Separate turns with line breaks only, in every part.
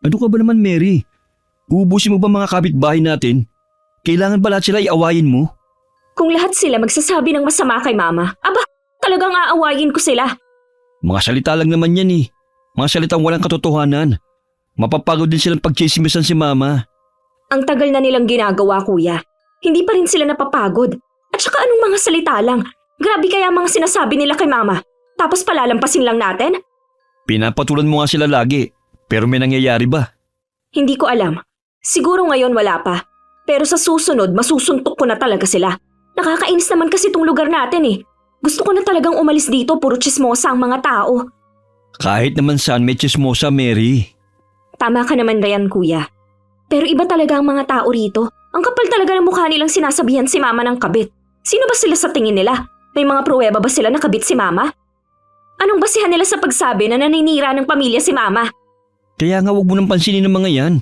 Ano ka ba naman, Mary? Uubusin mo ba mga kapitbahay natin? Kailangan ba lahat sila iawayin mo?
Kung lahat sila magsasabi ng masama kay Mama, aba, talagang aawayin ko sila.
Mga salita lang naman yan eh. Mga salitang walang katotohanan. Mapapagod din silang pagchismisan si Mama.
Ang tagal na nilang ginagawa, Kuya. Hindi pa rin sila napapagod. At saka anong mga salita lang? Grabe kaya mga sinasabi nila kay Mama. Tapos palalampasin lang natin?
Pinapatulan mo nga sila lagi. Pero may nangyayari ba?
Hindi ko alam. Siguro ngayon wala pa. Pero sa susunod, masusuntok ko na talaga sila. Nakakainis naman kasi itong lugar natin eh. Gusto ko na talagang umalis dito, puro chismosa ang mga tao.
Kahit naman saan may chismosa, Mary.
Tama ka naman, Ryan, Kuya. Pero iba talaga ang mga tao rito. Ang kapal talaga ng mukha nilang sinasabihan si Mama ng kabit. Sino ba sila sa tingin nila? May mga pruweba ba sila na kabit si Mama? Anong basihan nila sa pagsabi na naninira ng pamilya si Mama?
Kaya nga wag mo nang pansinin ng mga yan.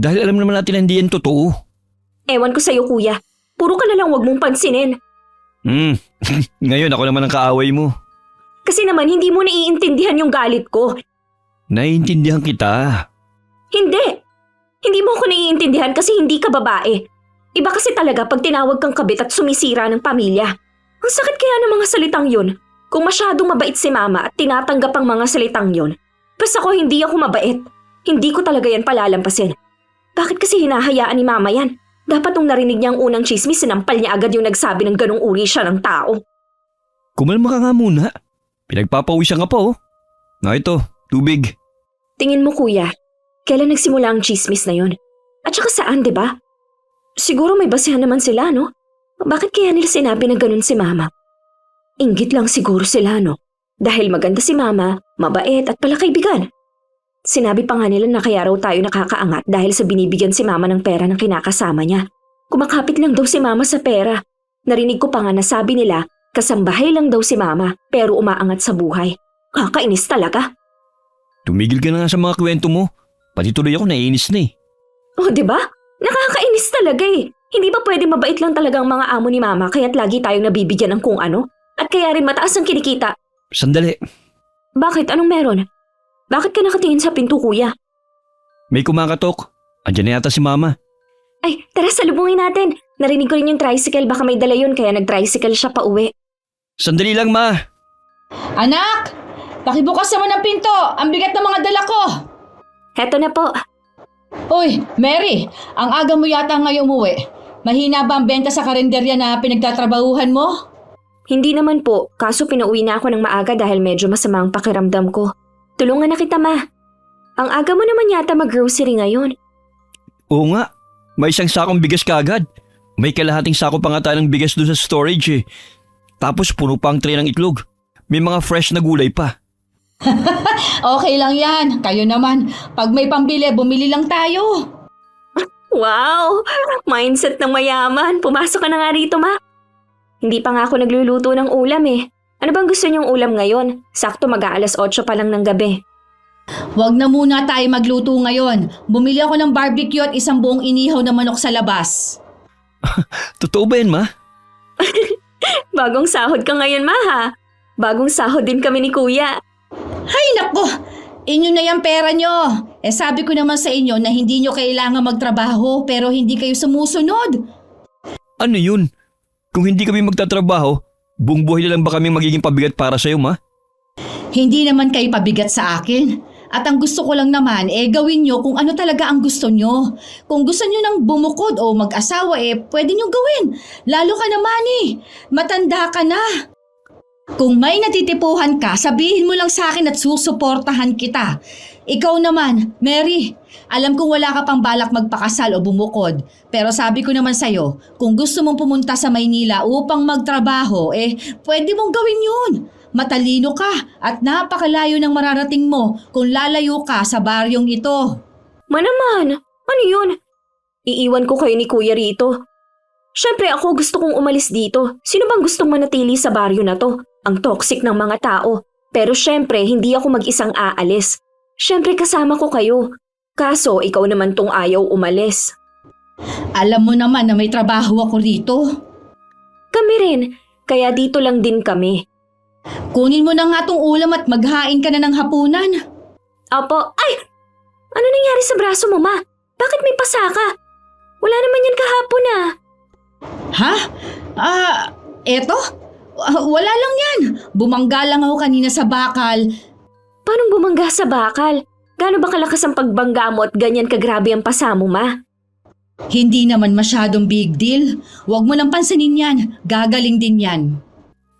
Dahil alam naman natin na hindi yan totoo.
Ewan ko sa'yo, Kuya. Puro ka na lang wag mong pansinin.
Ngayon ako naman ang kaaway mo.
Kasi naman hindi mo naiintindihan yung galit ko.
Naiintindihan kita.
Hindi. Hindi mo ako naiintindihan kasi hindi ka babae. Iba kasi talaga pag tinawag kang kabit at sumisira ng pamilya. Ang sakit kaya ng mga salitang yun. Kung masyadong mabait si Mama at tinatanggap ang mga salitang yun. Pas ako hindi ako mabait. Hindi ko talaga yan palalampasin. Bakit kasi hinahayaan ni Mama yan? Dapat nung narinig niya ang unang chismis, sinampal niya agad yung nagsabi ng ganong uri siya ng tao.
Kumalma ka nga muna. Pinagpapawisan ka pa oh. Na ito, tubig.
Tingin mo, Kuya, kailan nagsimula ang chismis na yon? At saka saan, di ba? Siguro may basihan naman sila, no? Bakit kaya nila sinabi na ganun si Mama? Inggit lang siguro sila, no? Dahil maganda si Mama, mabait at palakaibigan. Sinabi pa nga nila na kaya raw tayo nakakaangat dahil sa binibigyan si Mama ng pera ng kinakasama niya. Kumakapit lang daw si Mama sa pera. Narinig ko pa nga na sabi nila, kasambahay lang daw si Mama pero umaangat sa buhay. Kakainis talaga.
Tumigil ka na nga sa mga kwento mo. Pati tuloy ako naiinis na eh.
Oh, di ba? Nakakainis talaga eh. Hindi ba pwede mabait lang talagang mga amo ni Mama kaya't lagi tayong nabibigyan ng kung ano? At kaya rin mataas ang kinikita.
Sandali.
Bakit? Anong meron? Bakit ka nakatingin sa pinto, Kuya?
May kumakatok. Andiyan na yata si Mama.
Ay, tara salubungin natin. Narinig ko rin yung tricycle, baka may dala yun kaya nag-tricycle siya pa uwi.
Sandali lang, Ma.
Anak! Pakibukas naman ang pinto! Ang bigat ng mga dala ko!
Heto na po.
Uy, Mary! Ang aga mo yata ngayong umuwi. Mahina ba ang benta sa karinderya na pinagtatrabahuhan mo?
Hindi naman po, kaso pinauwi na ako ng maaga dahil medyo masama ang pakiramdam ko. Tulungan na kita, Ma. Ang aga mo naman yata mag-grocery ngayon.
Oo nga. May isang sakong bigas kaagad. May kalahating sako pa nga tayo ng bigas doon sa storage eh. Tapos puno pa ang tray ng itlog. May mga fresh na gulay pa.
Okay lang yan. Kayo naman, pag may pambili, bumili lang tayo.
Wow! Mindset ng mayaman. Pumasok ka na nga rito, Ma. Hindi pa nga ako nagluluto ng ulam eh. Ano bang gusto niyong ulam ngayon? Sakto mag-aalas 8 pa lang ng gabi.
Huwag na muna tayo magluto ngayon. Bumili ako ng barbecue at isang buong inihaw na manok sa labas.
Totoo ba yan, Ma?
Bagong sahod ka ngayon, Ma, ha? Bagong sahod din kami ni Kuya.
Ay nako! Inyo na yung pera nyo. Sabi ko naman sa inyo na hindi nyo kailangan magtrabaho pero hindi kayo sumusunod.
Ano yun? Kung hindi kami magtatrabaho, buong buhay na lang ba kaming magiging pabigat para sa'yo, Ma?
Hindi naman kayo pabigat sa akin. At ang gusto ko lang naman, gawin nyo kung ano talaga ang gusto nyo. Kung gusto nyo ng bumukod o mag-asawa, pwede nyo gawin. Lalo ka naman matanda ka na. Kung may natitipuhan ka, sabihin mo lang sa akin at susuportahan kita. Ikaw naman, Mary, alam kong wala ka pang balak magpakasal o bumukod. Pero sabi ko naman sa'yo, kung gusto mong pumunta sa Maynila upang magtrabaho, pwede mong gawin yun. Matalino ka at napakalayo ng mararating mo kung lalayo ka sa baryong ito.
Manaman, ano yun? Iiwan ko kayo ni Kuya rito. Siyempre ako gusto kong umalis dito. Sino bang gustong manatili sa baryo na to? Ang toxic ng mga tao. Pero siyempre hindi ako mag-isang aalis. Siyempre kasama ko kayo. Kaso ikaw naman tong ayaw umalis.
Alam mo naman na may trabaho ako rito.
Kami rin, kaya dito lang din kami.
Kunin mo na nga tong ulam at maghain ka na ng hapunan.
Apo, ay! Ano nangyari sa braso mo, Ma? Bakit may pasa ka? Wala naman yan kahapon ah.
Ha? Eto? Wala lang yan. Bumangga lang ako kanina sa bakal.
Paano bumangga sa bakal? Gaano ba kalakas ang pagbangga mo at ganyan kagrabe ang pasa mo, Ma?
Hindi naman masyadong big deal. Huwag mo nang pansinin yan. Gagaling din yan.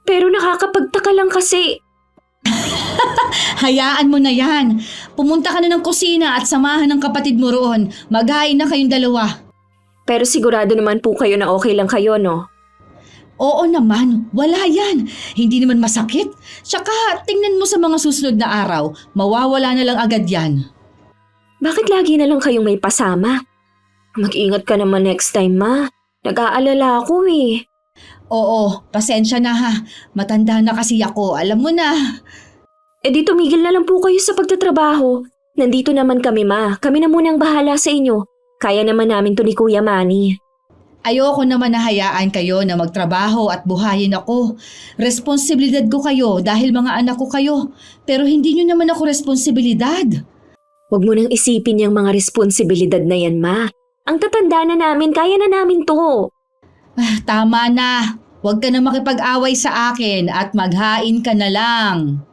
Pero nakakapagtaka lang kasi.
Hayaan mo na yan. Pumunta ka na ng kusina at samahan ng kapatid mo roon. Maghain na kayong dalawa.
Pero sigurado naman po kayo na okay lang kayo, no?
Oo naman, wala yan. Hindi naman masakit. Tsaka tingnan mo sa mga susunod na araw, mawawala na lang agad yan.
Bakit lagi na lang kayong may pasama? Mag-ingat ka naman next time, Ma. Nag-aalala ako eh.
Oo, pasensya na ha. Matanda na kasi ako, alam mo na.
Eh di tumigil na lang po kayo sa pagtatrabaho. Nandito naman kami, Ma. Kami na muna ang bahala sa inyo. Kaya naman namin to ni Kuya Manny.
Ayoko naman na hayaan kayo na magtrabaho at buhayin ako. Responsibilidad ko kayo dahil mga anak ko kayo. Pero hindi nyo naman ako responsibilidad.
Huwag mo nang isipin yung mga responsibilidad na yan, Ma. Ang tatanda na namin, kaya na namin to.
Tama na. Huwag ka na makipag-away sa akin at maghain ka na lang.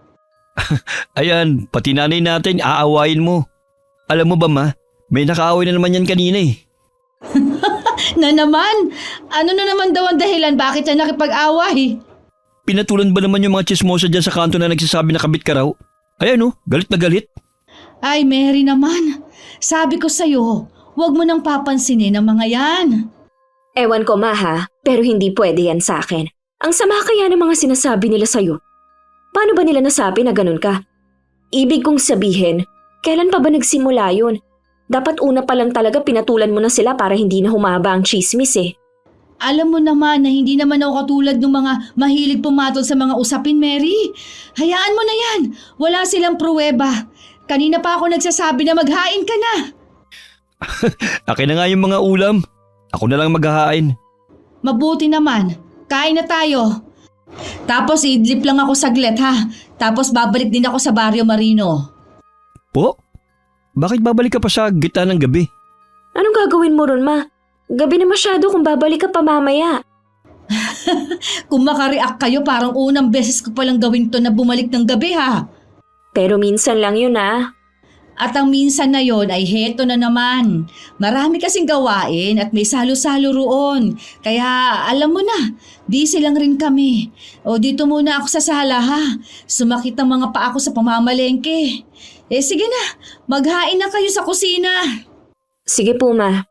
Ayan, pati nanay natin, aawayin mo. Alam mo ba, Ma? May nakaaway na naman yan kanina eh.
Na naman? Ano na naman daw ang dahilan bakit siya nakipag-away?
Pinatulan ba naman yung mga chismosa dyan sa kanto na nagsasabi na kabit ka raw? Ayan oh, galit na galit.
Ay, Mary naman. Sabi ko sa'yo, huwag mo nang papansinin ang mga yan.
Ewan ko, Ma, ha? Pero hindi pwede yan sa akin. Ang sama kaya ng mga sinasabi nila sa'yo. Paano ba nila nasabi na ganun ka? Ibig kong sabihin, kailan pa ba nagsimula yun? Dapat una pa lang talaga pinatulan mo na sila para hindi na humaba ang chismis eh.
Alam mo naman na hindi naman ako katulad ng mga mahilig pumatol sa mga usapin, Mary. Hayaan mo na yan. Wala silang pruweba. Kanina pa ako nagsasabi na maghain ka na.
Akin na nga yung mga ulam. Ako na lang maghahain.
Mabuti naman. Kain na tayo. Tapos idlip lang ako saglit ha. Tapos babalik din ako sa Barrio Marino.
Po? Bakit babalik ka pa sa gitna ng gabi?
Anong gagawin mo ron, Ma? Gabi na masyado kung babalik ka pa mamaya.
Kung makareact kayo parang unang beses ko palang gawin to na bumalik ng gabi ha.
Pero minsan lang yun ah.
At ang minsan na yon ay heto na naman. Marami kasing gawain at may salo-salo roon. Kaya alam mo na, busy lang rin kami. O dito muna ako sa sala ha. Sumakit ang mga paa ko sa pamamalengke. Sige na, maghain na kayo sa kusina.
Sige po, Ma.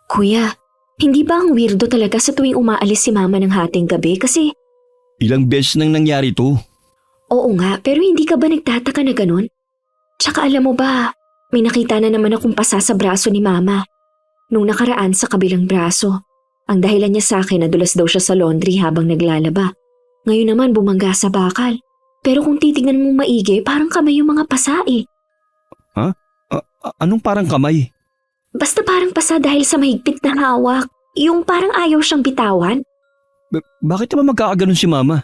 Kuya, hindi ba ang weirdo talaga sa tuwing umaalis si Mama ng hating gabi kasi...
Ilang beses nang nangyari to.
Oo nga, pero hindi ka ba nagtataka na ganun? Tsaka alam mo ba, may nakita na naman akong pasa sa braso ni Mama. Nung nakaraan sa kabilang braso. Ang dahilan niya sa akin, nadulas daw siya sa laundry habang naglalaba. Ngayon naman bumangga sa bakal. Pero kung titignan mo maigi, parang kamay yung mga pasa eh.
Ha? Anong parang kamay?
Basta parang pasa dahil sa mahigpit na hawak. Yung parang ayaw siyang bitawan.
Bakit naman magkakaganon si Mama?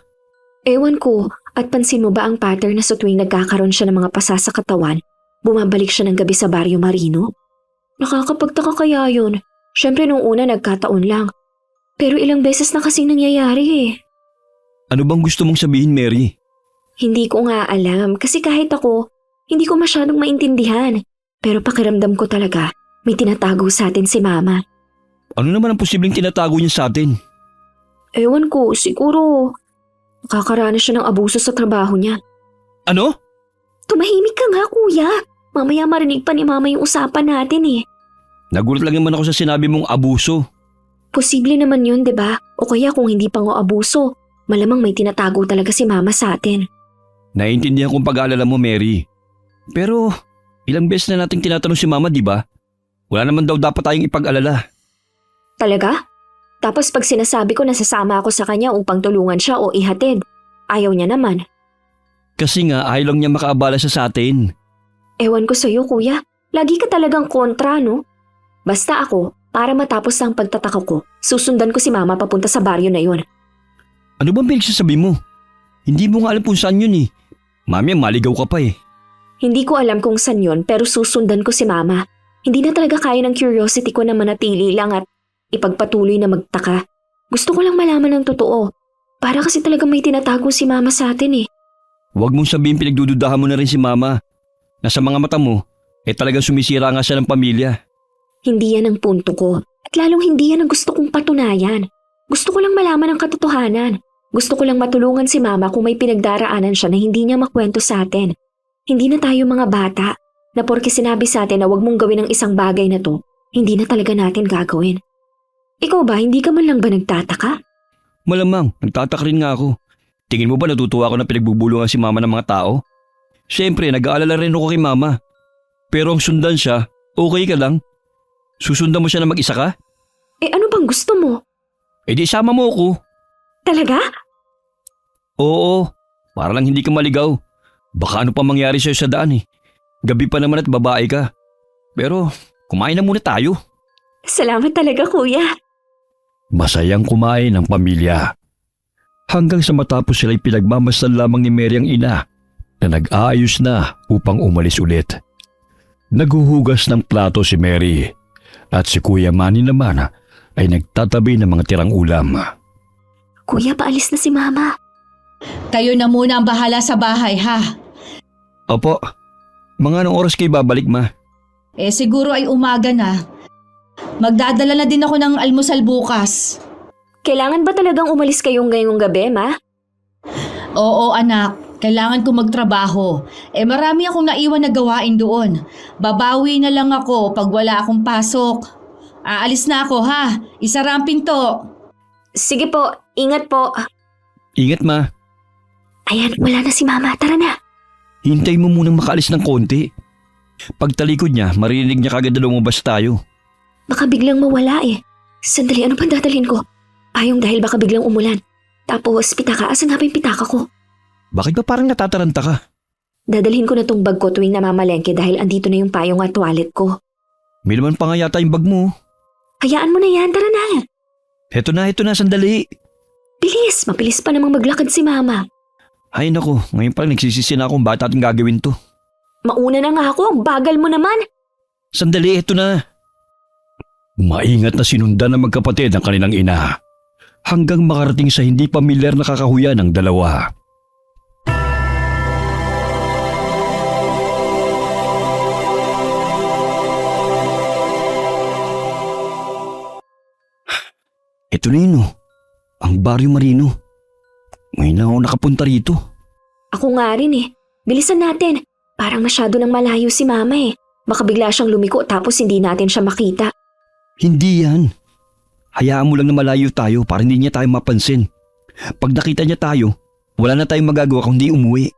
Ewan ko, at pansin mo ba ang pattern na sa tuwing nagkakaroon siya ng mga pasa sa katawan, bumabalik siya ng gabi sa Barrio Marino? Nakakapagtaka kaya yun. Siyempre nung una nagkataon lang. Pero ilang beses na kasing nangyayari eh.
Ano bang gusto mong sabihin, Mary?
Hindi ko nga alam kasi kahit ako, hindi ko masyadong maintindihan. Pero pakiramdam ko talaga, may tinatago sa atin si Mama.
Ano naman ang posibleng tinatago niya sa atin?
Ewan ko, siguro nakakaranas siya ng abuso sa trabaho niya.
Ano?
Tumahimik ka nga, Kuya. Mamaya marinig pa ni Mama yung usapan natin eh.
Nagulat lang naman ako sa sinabi mong abuso.
Posible naman yun, 'di ba? O kaya kung hindi pa nga abuso, malamang may tinatago talaga si Mama sa atin.
Naiintindihan kong pag-aalala mo, Mary. Pero ilang beses na nating tinatanong si Mama, di ba? Wala naman daw dapat tayong ipag-alala.
Talaga? Tapos pag sinasabi ko nasasama ako sa kanya upang tulungan siya o ihatid, ayaw niya naman.
Kasi nga ayaw lang niya makaabala sa atin.
Ewan ko sa'yo, Kuya. Lagi ka talagang kontra, no? Basta ako, para matapos ang pagtataka ko, susundan ko si Mama papunta sa baryo na yon.
Ano bang pinagsasabi mo? Hindi mo nga alam kung saan yun eh. Mami, maligaw ka pa eh.
Hindi ko alam kung saan yun pero susundan ko si Mama. Hindi na talaga kaya ng curiosity ko na manatili lang at ipagpatuloy na magtaka. Gusto ko lang malaman ng totoo. Para kasi talaga may tinatago si Mama sa atin eh.
Huwag mong sabihin pinagdududahan mo na rin si Mama. Nasa mga mata mo, talagang sumisira nga siya ng pamilya.
Hindi yan ang punto ko. At lalong hindi yan ang gusto kong patunayan. Gusto ko lang malaman ang katotohanan. Gusto ko lang matulungan si Mama kung may pinagdaraanan siya na hindi niya makwento sa atin. Hindi na tayo mga bata na porke sinabi sa atin na huwag mong gawin ang isang bagay na to, hindi na talaga natin gagawin. Ikaw ba, hindi ka man lang ba nagtataka?
Malamang, nagtataka rin nga ako. Tingin mo ba natutuwa ako na pinagbubulungan si Mama ng mga tao? Siyempre, nag-aalala rin ako kay Mama. Pero ang sundan siya, okay ka lang? Susundan mo siya na mag-isa ka?
Ano bang gusto mo?
Di sama mo ako.
Talaga?
Oo, para lang hindi ka maligaw. Baka ano pa mangyari sa'yo sa daan eh. Gabi pa naman at babae ka. Pero kumain na muna tayo.
Salamat talaga, kuya.
Masayang kumain ng pamilya. Hanggang sa matapos sila'y pinagmamasdan lamang ni Mary ang ina na nag-aayos na upang umalis ulit. Naghuhugas ng plato si Mary at si Kuya Manny naman ay nagtatabi ng mga tirang ulam.
Kuya, paalis na si Mama.
Kayo na muna ang bahala sa bahay, ha?
Opo, mga anong oras kayo babalik, Ma?
Siguro ay umaga na. Magdadala na din ako ng almusal bukas.
Kailangan ba talagang umalis kayong ngayong gabi, Ma?
Oo, anak. Kailangan ko magtrabaho. Marami akong naiwan na gawain doon. Babawi na lang ako pag wala akong pasok. Aalis na ako, ha? Isara ang pinto.
Sige po, ingat po.
Ingat, Ma.
Ayan, wala na si Mama. Tara na.
Hintay mo munang makaalis ng konti. Pagtalikod niya, maririnig niya kagad na lumabas tayo.
Baka biglang mawala eh. Sandali, ano pang dadalhin ko? Payong dahil baka biglang umulan. Tapos pitaka, asan nga ba yung pitaka ko?
Bakit ba parang natataranta ka?
Dadalhin ko na tong bag ko tuwing namamalengke dahil andito na yung payong at toilet ko.
May naman pa nga yata yung bag mo.
Hayaan mo na yan, tara na.
Heto na, sandali.
Bilis, mabilis pa namang maglakad si Mama.
Ay nako, ngayon parang nagsisisi na akong ba't natin gagawin to.
Mauna na nga ako, ang bagal mo naman.
Sandali, heto na. Maingat na sinundan ng magkapatid ang kanilang ina hanggang makarating sa hindi pamilyar na kakahuyan ng dalawa. Ito na yun, ang Barrio Marino. Ngayon na ako nakapunta rito.
Ako nga rin eh. Bilisan natin. Parang masyado nang malayo si Mama eh. Baka bigla siyang lumiko tapos hindi natin siya makita.
Hindi yan. Hayaan mo lang na malayo tayo para hindi niya tayo mapansin. Pag nakita niya tayo, wala na tayong magagawa kundi umuwi.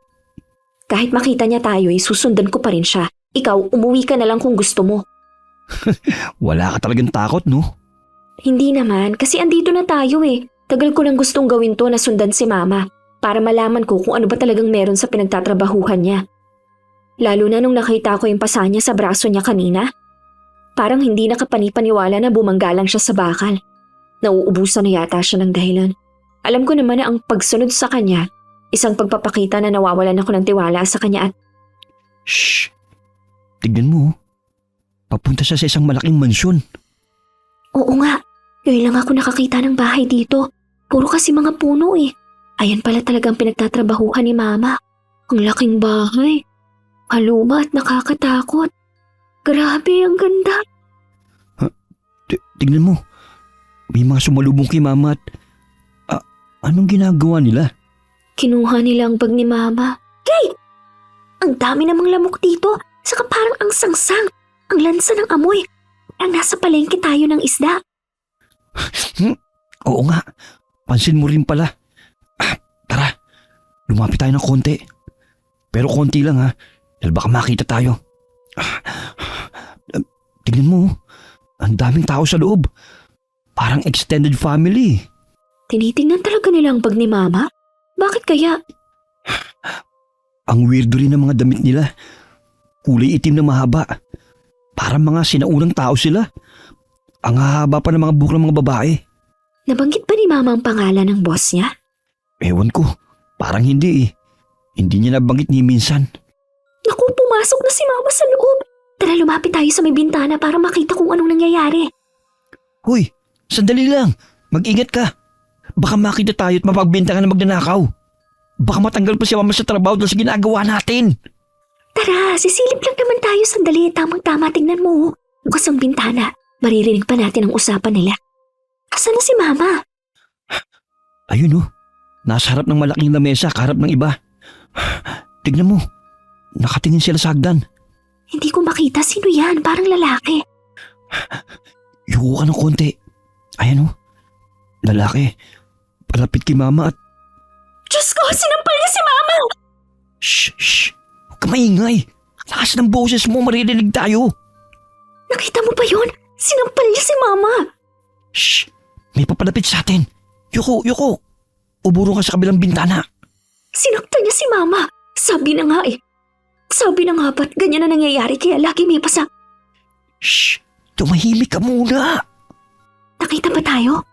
Kahit makita niya tayo eh, susundan ko pa rin siya. Ikaw, umuwi ka na lang kung gusto mo.
Wala ka talagang takot, no?
Hindi naman, kasi andito na tayo eh. Tagal ko lang gustong gawin to na sundan si Mama para malaman ko kung ano ba talagang meron sa pinagtatrabahuhan niya. Lalo na nung nakita ko yung pasa niya sa braso niya kanina. Parang hindi nakapanipaniwala na bumanggalang siya sa bakal. Nauubusan na yata siya ng dahilan. Alam ko naman na ang pagsunod sa kanya, isang pagpapakita na nawawalan ako ng tiwala sa kanya at…
Shh! Tignan mo. Papunta siya sa isang malaking mansyon.
Oo nga, ngayon lang ako nakakita ng bahay dito. Puro kasi mga puno eh. Ayan pala talagang pinagtatrabahuhan ni Mama. Ang laking bahay. Maluma at nakakatakot. Grabe, ang ganda.
Tignan mo. May mga sumalubong kay Mama at… anong ginagawa nila?
Kinuha nila ang bag ni Mama. Kay! Ang dami namang lamok dito. Saka parang ang sangsang. Ang lansa ng amoy. Ang nasa palengke tayo ng isda.
Oo nga. Pansin mo rin pala. Tara. Lumapit tayo ng konti. Pero konti lang ha. Dahil baka makita tayo. Tignan mo. Ang daming tao sa loob. Parang extended family.
Tinitingnan talaga nila ang bag ni Mama? Bakit kaya?
Ang weirdo rin ng mga damit nila. Kulay itim na mahaba. Parang mga sinaunang tao sila. Ang hahaba pa ng mga buhok ng mga babae.
Nabanggit ba ni Mama ang pangalan ng boss niya?
Ewan ko. Parang hindi eh. Hindi niya nabanggit ni minsan.
Naku, pumasok na si Mama sa loob. Tara, lumapit tayo sa may bintana para makita kung anong nangyayari.
Hoy, sandali lang. Mag-ingat ka. Baka makita tayo at mapagbintangan na magnanakaw. Baka matanggal pa si Mama sa trabaho dahil sa ginagawa natin.
Tara, sisilip lang naman tayo sandali. Tamang-tama, tingnan mo. Bukas ang bintana. Maririnig pa natin ang usapan nila. Asan na si Mama?
Ayun oh, nasa harap ng malaking lamesa kaharap ng iba. Tignan mo, nakatingin sila sa hagdan.
Hindi ko makita sino yan. Parang lalaki.
Yuko ka ng konti. Ayan oh, lalaki. Palapit kay Mama at...
Diyos ko, sinampal niya si Mama!
Shh! Huwag ka maingay. Lakas ng boses mo, maririnig tayo.
Nakita mo ba yun? Sinampal niya si Mama!
Shh! May papalapit sa atin. Yuko! Uburo ka sa kabilang bintana.
Sinaktan niya si Mama. Sabi na nga eh. Sabi na nga ba't ganyan na nangyayari kaya lagi may pasak.
Shh! Tumahimik ka muna.
Nakita ba tayo?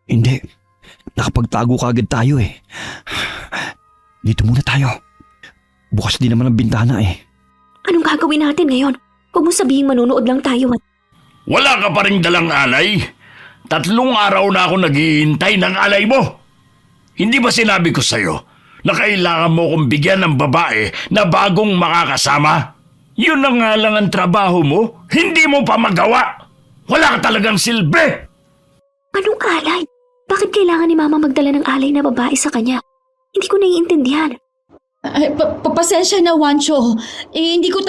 Hindi. Nakapagtago ka agad tayo eh. Dito muna tayo. Bukas din naman ang bintana eh.
Anong gagawin natin ngayon? Huwag mo sabihin manonood lang tayo at...
Wala ka pa rin dalang alay? 3 araw na ako naghihintay ng alay mo. Hindi ba sinabi ko sa'yo na kailangan mo kong bigyan ng babae na bagong makakasama? Yun na nga lang ang trabaho mo, hindi mo pa magawa. Wala ka talagang silbi.
Anong alay? Bakit kailangan ni Mama magdala ng alay na babae sa kanya? Hindi ko naiintindihan.
Ay, pasensya na, Wancho. Hindi ko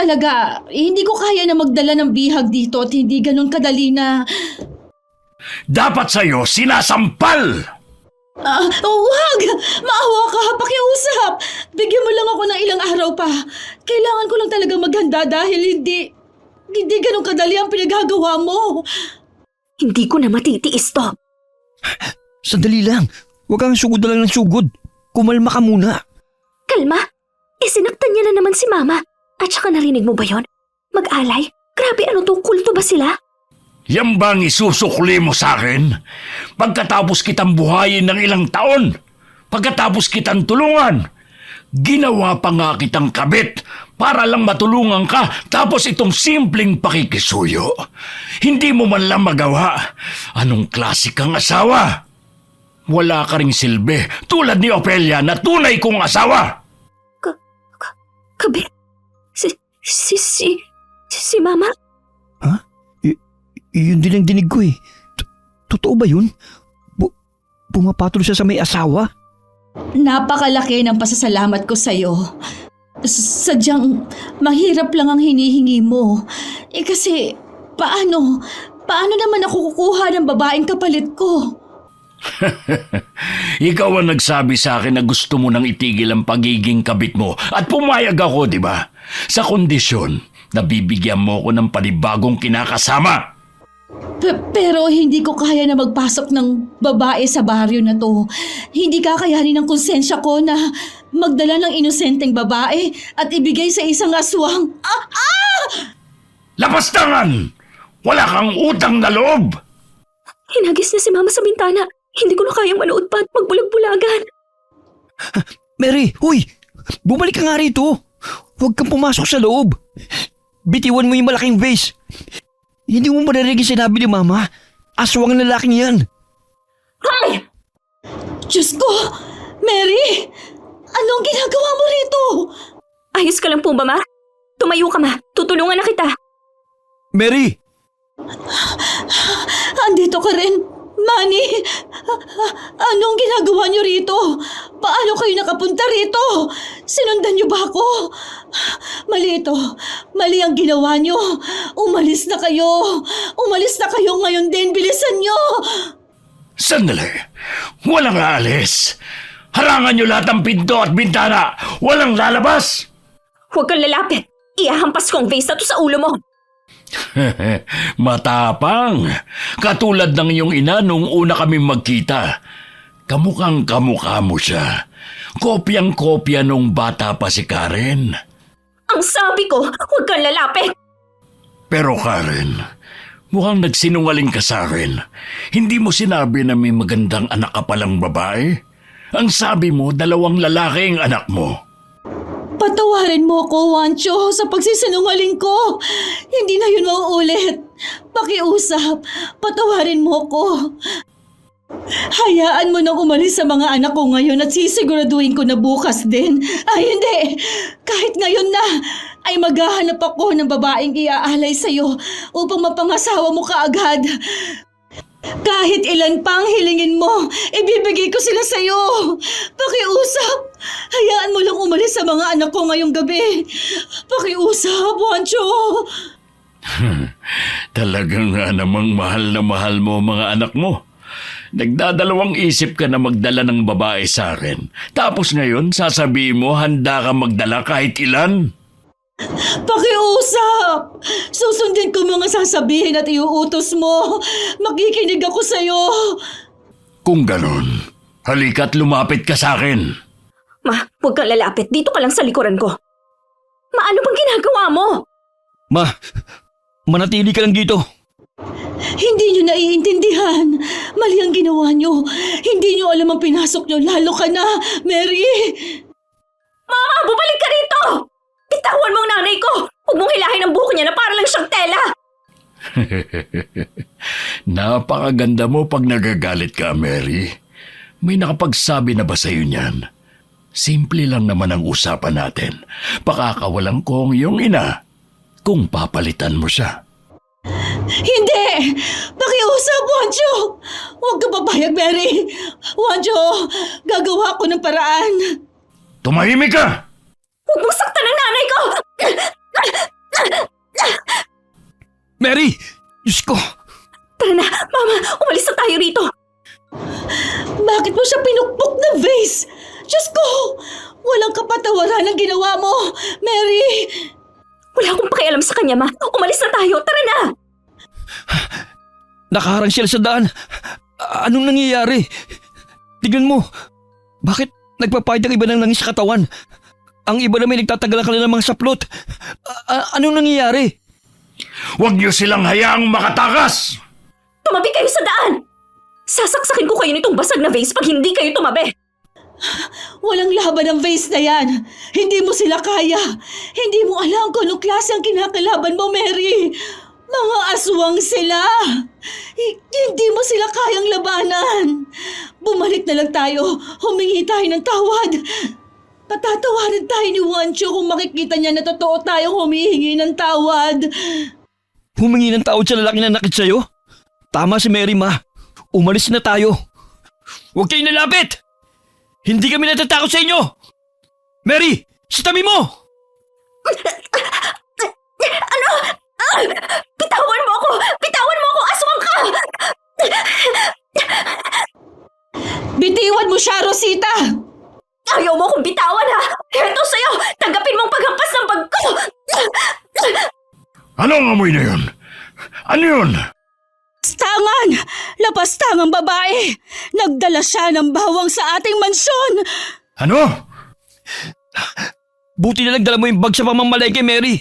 kaya na magdala ng bihag dito at hindi ganun kadali na...
Dapat sa'yo sinasampal.
Wag! Maawa ka, pakiusap! Bigyan mo lang ako ng ilang araw pa. Kailangan ko lang talaga maghanda dahil hindi ganun kadali ang pinagagawa mo.
Hindi ko na matitiis to.
Sandali lang. Huwag kang sugod na lang ng sugod. Kumalma ka muna.
Kalma! Sinaktan niya na naman si Mama. At saka narinig mo ba yon? Mag-alay? Grabe, ano to? Kulto ba sila?
Yan bang isusukli mo sa akin? Pagkatapos kitang buhayin ng ilang taon, pagkatapos kitang tulungan, ginawa pa nga kitang kabit para lang matulungan ka, tapos itong simpleng pakikisuyo. Hindi mo man lang magawa. Anong klase kang asawa? Wala ka ring silbi, tulad ni Opelia na tunay kong asawa.
Kabit? Si Mama?
Ha? Yun din ang dinig ko eh. Totoo ba yun? Pumapatol siya sa may asawa?
Napakalaki ng pasasalamat ko sa'yo. Sadyang mahirap lang ang hinihingi mo. Kasi paano naman ako kukuha ng babaeng kapalit ko?
Ikaw ang nagsabi sa akin na gusto mo nang itigil ang pagiging kabit mo at pumayag ako, di ba? Sa kondisyon na bibigyan mo ko ng panibagong kinakasama.
Pero hindi ko kaya na magpasok ng babae sa baryo na to. Hindi kakayanin ng konsensya ko na magdala ng inosenteng babae at ibigay sa isang aswang.
Lapastangan! Wala kang utang na loob!
Hinagis niya si Mama sa bintana. Hindi ko na kayang manood pa at magbulag-bulagan.
Mary, huy! Bumalik ka nga rito. Huwag kang pumasok sa loob. Bitiwan mo yung malaking vase. Hindi mo maririnig sinabi ni Mama. Aswang ang lalaking yan.
Ay!
Diyos ko! Mary! Anong ginagawa mo rito?
Ayos ka lang po ba, Ma? Tumayo ka, Ma. Tutulungan na kita.
Mary!
Andito ka rin. Manny! Anong ginagawa niyo rito? Paano kayo nakapunta rito? Sinundan niyo ba ako? Mali ito. Mali ang ginawa niyo. Umalis na kayo. Umalis na kayo ngayon din. Bilisan niyo.
Sandali! Walang aalis! Harangan niyo lahat ng pinto at bintana! Walang lalabas!
Huwag kang lalapit. Ihahampas ko ang vase na to sa ulo mo.
Matapang! Katulad ng iyong ina nung una kami magkita. Kamukhang kamukha mo siya. Kopyang-kopya nung bata pa si Karen.
Ang sabi ko, huwag kang lalapit.
Pero Karen, mukhang nagsinungaling ka sa akin. Hindi mo sinabi na may magandang anak ka palang babae? Ang sabi mo, 2 lalaki ang anak mo.
Patawarin mo ko, Wancho, sa pagsisinungaling ko. Hindi na yun mauulit. Pakiusap, patawarin mo ko. Hayaan mo nang umalis sa mga anak ko ngayon at sisiguraduhin ko na bukas din. Ay hindi, kahit ngayon na ay maghahanap ako ng babaeng iaalay sa'yo upang mapangasawa mo kaagad. Kahit ilan pang hilingin mo, ibibigay ko sila sa'yo. Pakiusap, hayaan mo lang umalis sa mga anak ko ngayong gabi. Pakiusap, Wancho.
Talagang nga namang mahal na mahal mo ang mga anak mo. Nagdadalawang isip ka na magdala ng babae sa akin. Tapos ngayon, sasabihin mo handa ka magdala kahit ilan?
Pakiusap! Susundin ko mga sasabihin at iuutos mo. Makikinig ako sa'yo.
Kung ganon, halika't lumapit ka sa akin.
Ma, huwag kang lalapit. Dito ka lang sa likuran ko. Ma, ano bang ginagawa mo?
Ma, manatili ka lang dito.
Hindi nyo naiintindihan. Mali ang ginawa nyo. Hindi nyo alam ang pinasok nyo. Lalo ka na, Mary.
Mama, bumalik ka rito! Bitawan mo ang nanay ko! Huwag mong hilahin ang buhok niya na para lang siyang tela!
Napakaganda mo pag nagagalit ka, Mary. May nakapagsabi na ba sa'yo niyan? Simple lang naman ang usapan natin. Pakakawalan ko ang iyong ina kung papalitan mo siya.
Hindi! Pakiusap, Wancho! Huwag ka papayag, Mary. Wancho, gagawa ko ng paraan.
Tumahimik ka!
Huwag mong saktan ang nanay ko!
Mary! Diyos ko!
Tara na, Mama, umalis na tayo rito.
Bakit mo siya pinukpok na vase? Diyos ko! Walang kapatawaran ang ginawa mo, Mary!
Wala akong pakialam sa kanya, Ma. Umalis na tayo, tara na!
Nakaharang sila sa daan. Anong nangyayari? Tignan mo. Bakit nagpapahid ang iba ng langis sa katawan? Ang iba na may nagtatagal ka ng mga saplot. Anong nangyayari?
Huwag niyo silang hayaang makatakas!
Tumabi kayo sa daan! Sasaksakin ko kayo nitong basag na vase pag hindi kayo tumabi!
Walang laban ng vase na yan. Hindi mo sila kaya. Hindi mo alam kung anong klase ang kinakalaban mo, Mary. Mga aswang sila. Hindi mo sila kayang labanan. Bumalik na lang tayo. Humingi tayo ng tawad. Patatawarin tayo ni Wancho kung makikita niya na totoo tayong humihingi ng tawad.
Humingi ng tawad sa lalaki na nakit sa'yo? Tama si Mary, Ma. Umalis na tayo. Huwag kayong nalapit! Hindi kami natatakot sa inyo! Mary! Sa tabi mo!
Ano? Bitawan mo ako! Bitawan mo ako! Aswang ka!
Bitiwan mo siya, Rosita!
Ayaw mo akong bitawan, ha? Heto sa'yo! Tanggapin mong paghampas ng bag ko!
Anong amoy na yun? Ano yun?
Lapastangan! Lapastangang babae! Nagdala siya ng bawang sa ating mansyon!
Ano?
Buti na nagdala mo yung bag sa pamamalengke, Mary.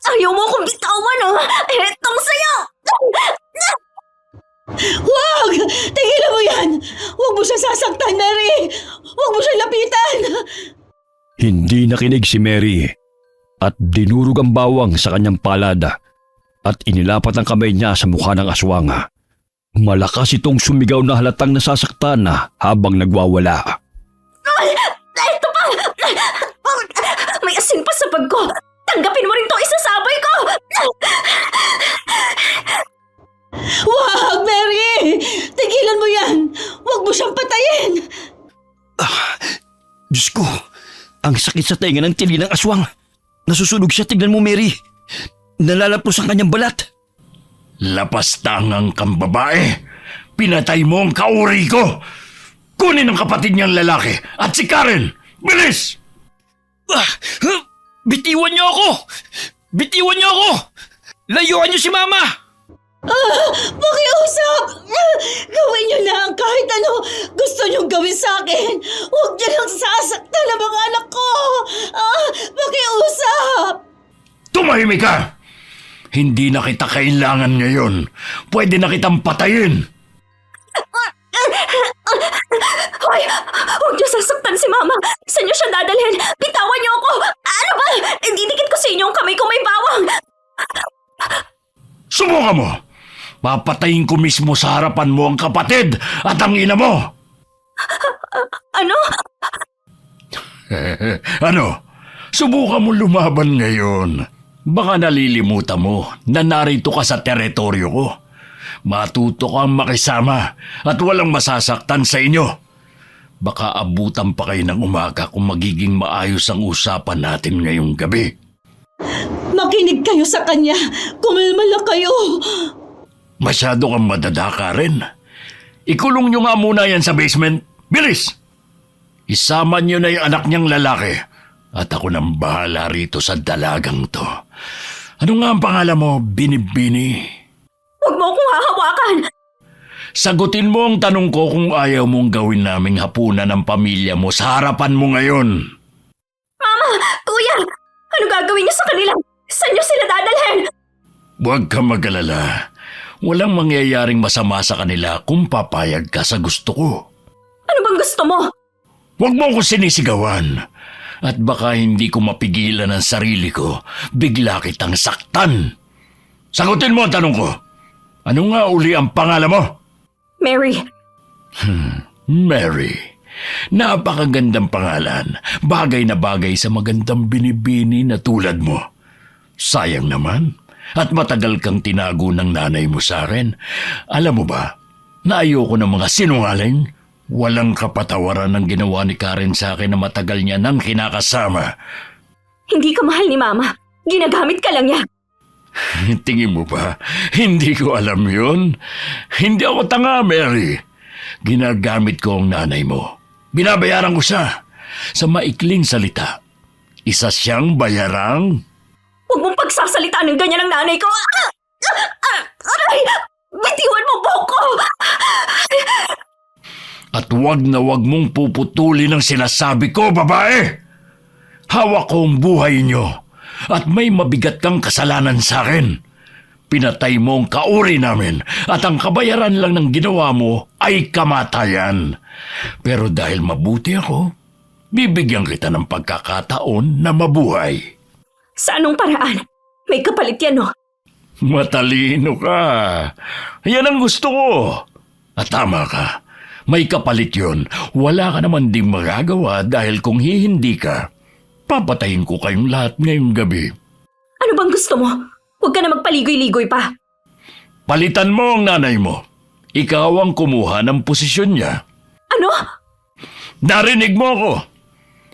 Ayaw mo akong bitawan, ha? Hetong sa'yo!
Huwag! Tigilan mo yan! Huwag mo siya sasaktan, Mary! Huwag mo siya lapitan!
Hindi nakinig si Mary at dinurog ang bawang sa kanyang palada at inilapat ang kamay niya sa mukha ng aswang. Malakas itong sumigaw na halatang nasasaktan na habang nagwawala.
Ito pa! May asin pa sa bag ko! Tanggapin mo rin tong isasabay ko!
Wag, Mary! Tigilan mo yan! Huwag mo siyang patayin!
Diyos ko, ang sakit sa tenga ng tili ng aswang. Nasusunog siya, tignan mo, Mary. Nalalapos ang kanyang balat.
Lapastangang kang babae. Pinatay mo ang kauri ko. Kunin ang kapatid niyang lalaki at si Karen. Bilis!
Bitiwan niyo ako! Bitiwan niyo ako! Layuan niyo si Mama!
Makiusap! Gawin niyo lang kahit ano gusto niyong gawin sa akin. Huwag niyo lang sasaktan ang mga anak ko. Makiusap!
Tumahimik ka! Hindi na kita kailangan ngayon. Pwede na kitang patayin.
Hoy! Huwag niyo sasaktan si Mama! Saan niyo siya dadalhin? Bitawan niyo ako! Ano ba? Didikit ko sa inyo ang kamay ko may bawang!
Subukan mo! Papatayin ko mismo sa harapan mo ang kapatid at ang ina mo!
Ano?
Ano? Subukan mo lumaban ngayon. Baka nalilimutan mo na narito ka sa teritoryo ko. Matuto kang makisama at walang masasaktan sa inyo. Baka abutan pa kayo ng umaga kung magiging maayos ang usapan natin ngayong gabi.
Makinig kayo sa kanya. Kumalma lang kayo.
Masyado kang madadaka rin. Ikulong nyo nga muna yan sa basement. Bilis! Isama nyo na yung anak niyang lalaki. At ako nang bahala rito sa dalagang to. Ano nga ang pangalan mo, Binibini?
Huwag mo akong hahawakan!
Sagutin mo ang tanong ko kung ayaw mong gawin naming hapunan ng pamilya mo sa harapan mo ngayon.
Mama! Kuya! Ano gagawin niyo sa kanila? Saan niyo sila dadalhin?
Huwag ka mag-alala. Walang mangyayaring masama sa kanila kung papayag ka sa gusto ko.
Ano bang gusto mo?
Huwag mo ko sinisigawan. At baka hindi ko mapigilan ang sarili ko, bigla kitang saktan. Sagutin mo ang tanong ko. Ano nga uli ang pangalan mo?
Mary.
Mary. Napakagandang pangalan. Bagay na bagay sa magandang binibini na tulad mo. Sayang naman. At matagal kang tinago ng nanay mo sa akin. Alam mo ba, na ayoko ng mga sinungaling? Walang kapatawaran ng ginawa ni Karen sa akin na matagal niya nang kinakasama.
Hindi ka mahal ni Mama. Ginagamit ka lang niya.
Tingin mo ba, hindi ko alam yun? Hindi ako tanga, Mary. Ginagamit ko ang nanay mo. Binabayaran ko siya. Sa maikling salita, isa siyang bayarang...
Huwag mong pagsasalitaan ng ganyan ang nanay ko. Aray! Bitiwan mo buhok ko!
At wag na wag mong puputulin ang sinasabi ko, babae! Hawak ko ang buhay niyo at may mabigat kang kasalanan sa akin. Pinatay mo ang kauri namin at ang kabayaran lang ng ginawa mo ay kamatayan. Pero dahil mabuti ako, bibigyan kita ng pagkakataon na mabuhay.
Sa anong paraan? May kapalit yan, no?
Matalino ka. Yan ang gusto ko. At tama ka. May kapalit yun. Wala ka naman ding magagawa dahil kung hindi ka, papatayin ko kayong lahat ngayong gabi.
Ano bang gusto mo? Huwag ka na magpaligoy-ligoy pa.
Palitan mo ang nanay mo. Ikaw ang kumuha ng posisyon niya.
Ano?
Narinig mo ako.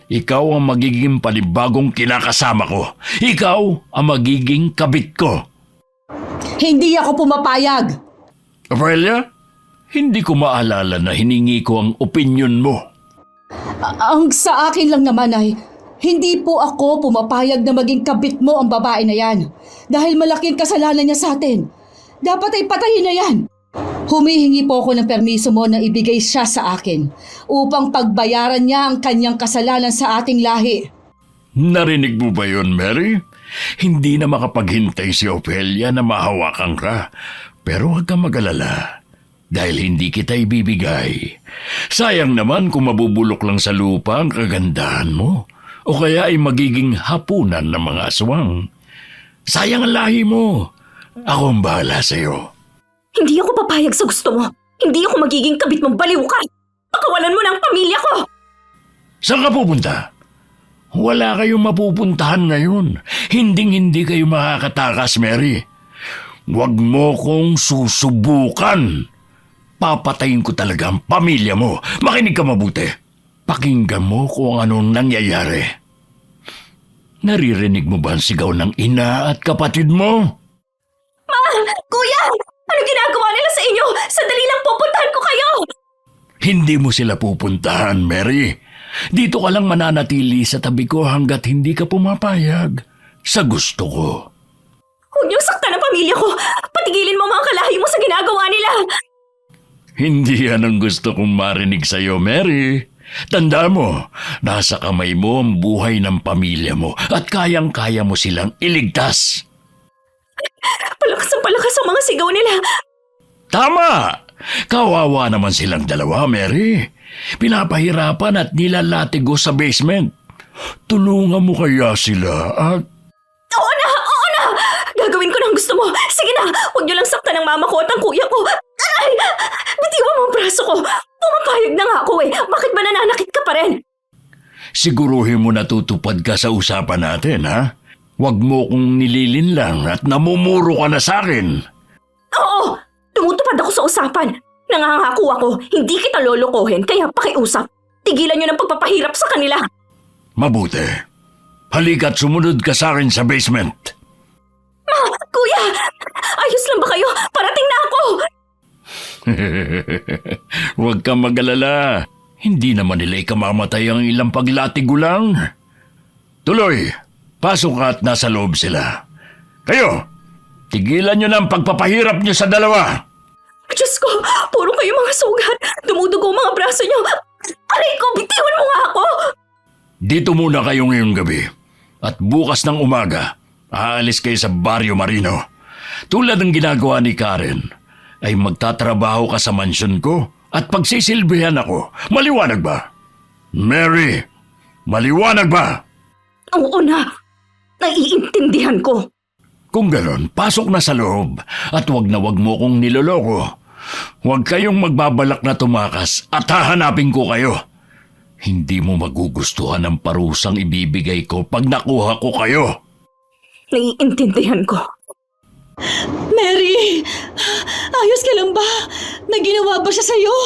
Ikaw ang magiging panibagong kinakasama ko. Ikaw ang magiging kabit ko.
Hindi ako pumapayag.
Aurelia, hindi ko maalala na hiningi ko ang opinyon mo.
Ang sa akin lang naman ay, hindi po ako pumapayag na maging kabit mo ang babae na yan. Dahil malaking kasalanan niya sa atin. Dapat ay patayin na yan. Humihingi po ako ng permiso mo na ibigay siya sa akin upang pagbayaran niya ang kanyang kasalanan sa ating lahi.
Narinig mo ba yun, Mary? Hindi na makapaghintay si Ophelia na mahawakan ka. Pero huwag kang mag-alala dahil hindi kita ibibigay. Sayang naman kung mabubulok lang sa lupa ang kagandahan mo o kaya ay magiging hapunan ng mga aswang. Sayang ang lahi mo. Ako ang bahala sa'yo.
Hindi ako papayag sa gusto mo. Hindi ako magiging kabit mong baliw ka. Pakawalan mo na ang pamilya ko.
Saan ka pupunta? Wala kayong mapupuntahan ngayon. Hinding-hindi kayo makakatakas, Mary. Huwag mo kong susubukan. Papatayin ko talaga ang pamilya mo. Makinig ka mabuti. Pakinggan mo kung anong nangyayari. Naririnig mo ba ang sigaw ng ina at kapatid mo?
Ma! Kuya! Ano ginagawa nila sa inyo? Sandali lang pupuntahan ko kayo!
Hindi mo sila pupuntahan, Mary. Dito ka lang mananatili sa tabi ko hanggat hindi ka pumapayag. Sa gusto ko.
Huwag niyong saktan ang pamilya ko! Patigilin mo mga kalahi mo sa ginagawa nila!
Hindi yan ang gusto kong marinig sa'yo, Mary. Tandaan mo, nasa kamay mo ang buhay ng pamilya mo at kayang-kaya mo silang iligtas.
Palakas ang mga sigaw nila!
Tama! Kawawa naman silang dalawa, Mary. Pinapahirapan at nilalatigo sa basement. Tulungan mo kaya sila at
Oo na! Oo na! Gagawin ko na ang gusto mo. Sige na! Huwag niyo lang saktan ang mama ko at ang kuya ko. Aray! Bitiwan mo ang braso ko. Pumapayag na nga ako eh. Bakit ba nananakit ka pa rin?
siguruhin mo natutupad ka sa usapan natin, ha? Huwag mo kong nililinlang at namumuro ka na sa akin.
Oo! Tumutupad ako sa usapan. Nangangako ako, hindi kita lolokohin kaya pakiusap. Tigilan niyo ng pagpapahirap sa kanila.
Mabuti. Halika't sumunod ka sa akin sa basement.
Kuya! Ayos lang ba kayo? Parating na ako!
Huwag kang mag-alala. Hindi naman nila ikamamatay ang ilang paglatigo lang. Tuloy, pasok ka at nasa loob sila. Kayo, tigilan nyo na ang pagpapahirap nyo sa dalawa.
Diyos ko, puro kayo mga sugat. Dumudugo ang mga braso niyo. Aray ko, bitiwan mo nga ako!
Dito muna kayo ngayong gabi. At bukas ng umaga, aalis kayo sa Barrio Marino. Tulad ng ginagawa ni Karen, ay magtatrabaho ka sa mansyon ko at pagsisilbihan ako. Maliwanag ba? Mary, maliwanag ba?
Oo na, naiintindihan ko.
Kung ganon, pasok na sa loob at wag na wag mo kong niloloko. Huwag kayong magbabalak na tumakas at hahanapin ko kayo. Hindi mo magugustuhan ang parusang ibibigay ko pag nakuha ko kayo.
Naiintindihan ko.
Mary! Ayos ka lang ba? May ginawa ba siya sa'yo?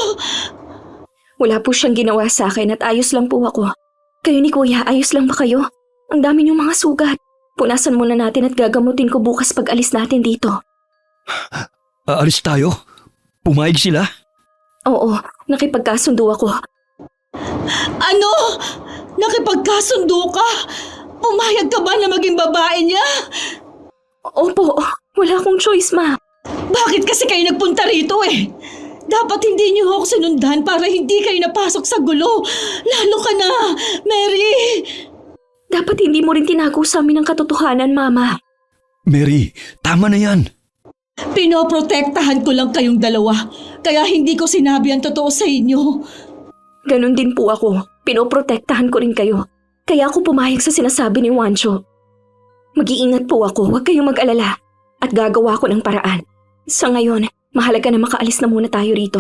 Wala po siyang ginawa sa akin at ayos lang po ako. Kayo ni Kuya, ayos lang ba kayo? Ang dami niyong mga sugat. Punasan muna natin at gagamutin ko bukas pag alis natin dito.
Aalis tayo? Pumayag sila?
Oo, nakipagkasundo ako.
Ano? Nakipagkasundo ka? Pumayag ka ba na maging babae niya?
Opo, wala akong choice, ma.
Bakit kasi kayo nagpunta rito eh? Dapat hindi niyo ako sinundan para hindi kayo napasok sa gulo. Lalo ka na, Mary!
Dapat hindi mo rin tinago sa amin ang katotohanan, Mama.
Mary, tama na yan.
Pinoprotektahan ko lang kayong dalawa, kaya hindi ko sinabi ang totoo sa inyo.
Ganon din po ako. Pinoprotektahan ko rin kayo. Kaya ako pumayag sa sinasabi ni Juancho. Mag-iingat po ako, huwag kayong mag-alala. At gagawa ko ng paraan. Sa ngayon, mahalaga na makaalis na muna tayo rito.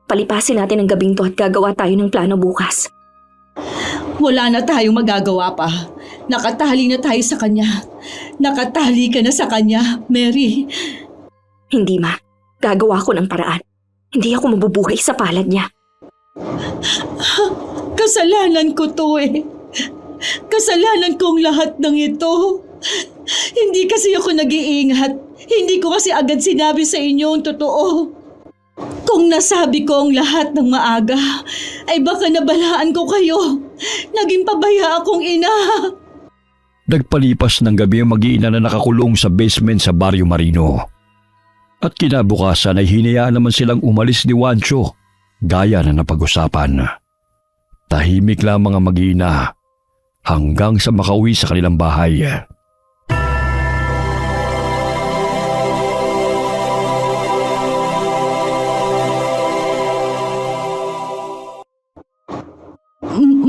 Palipasin natin ang gabing to at gagawa tayo ng plano bukas.
Wala na tayong magagawa pa. Nakatali na tayo sa kanya. Nakatali ka na sa kanya, Mary.
Hindi, ma. Gagawa ko ng paraan. Hindi ako mabubuhay sa palad niya.
Kasalanan ko to eh. Kasalanan kong lahat ng ito. Hindi kasi ako nag-iingat. Hindi ko kasi agad sinabi sa inyo ang totoo. Kung nasabi ko ang lahat ng maaga, ay baka nabalaan ko kayo. Naging pabaya akong ina.
Nagpalipas ng gabi ang mag-iina na nakakulong sa basement sa Barrio Marino. At kinabukasan ay hinayaan naman silang umalis ni Juancho, gaya na napag-usapan. Tahimik lang mga mag-iina hanggang sa makauwi sa kanilang bahay.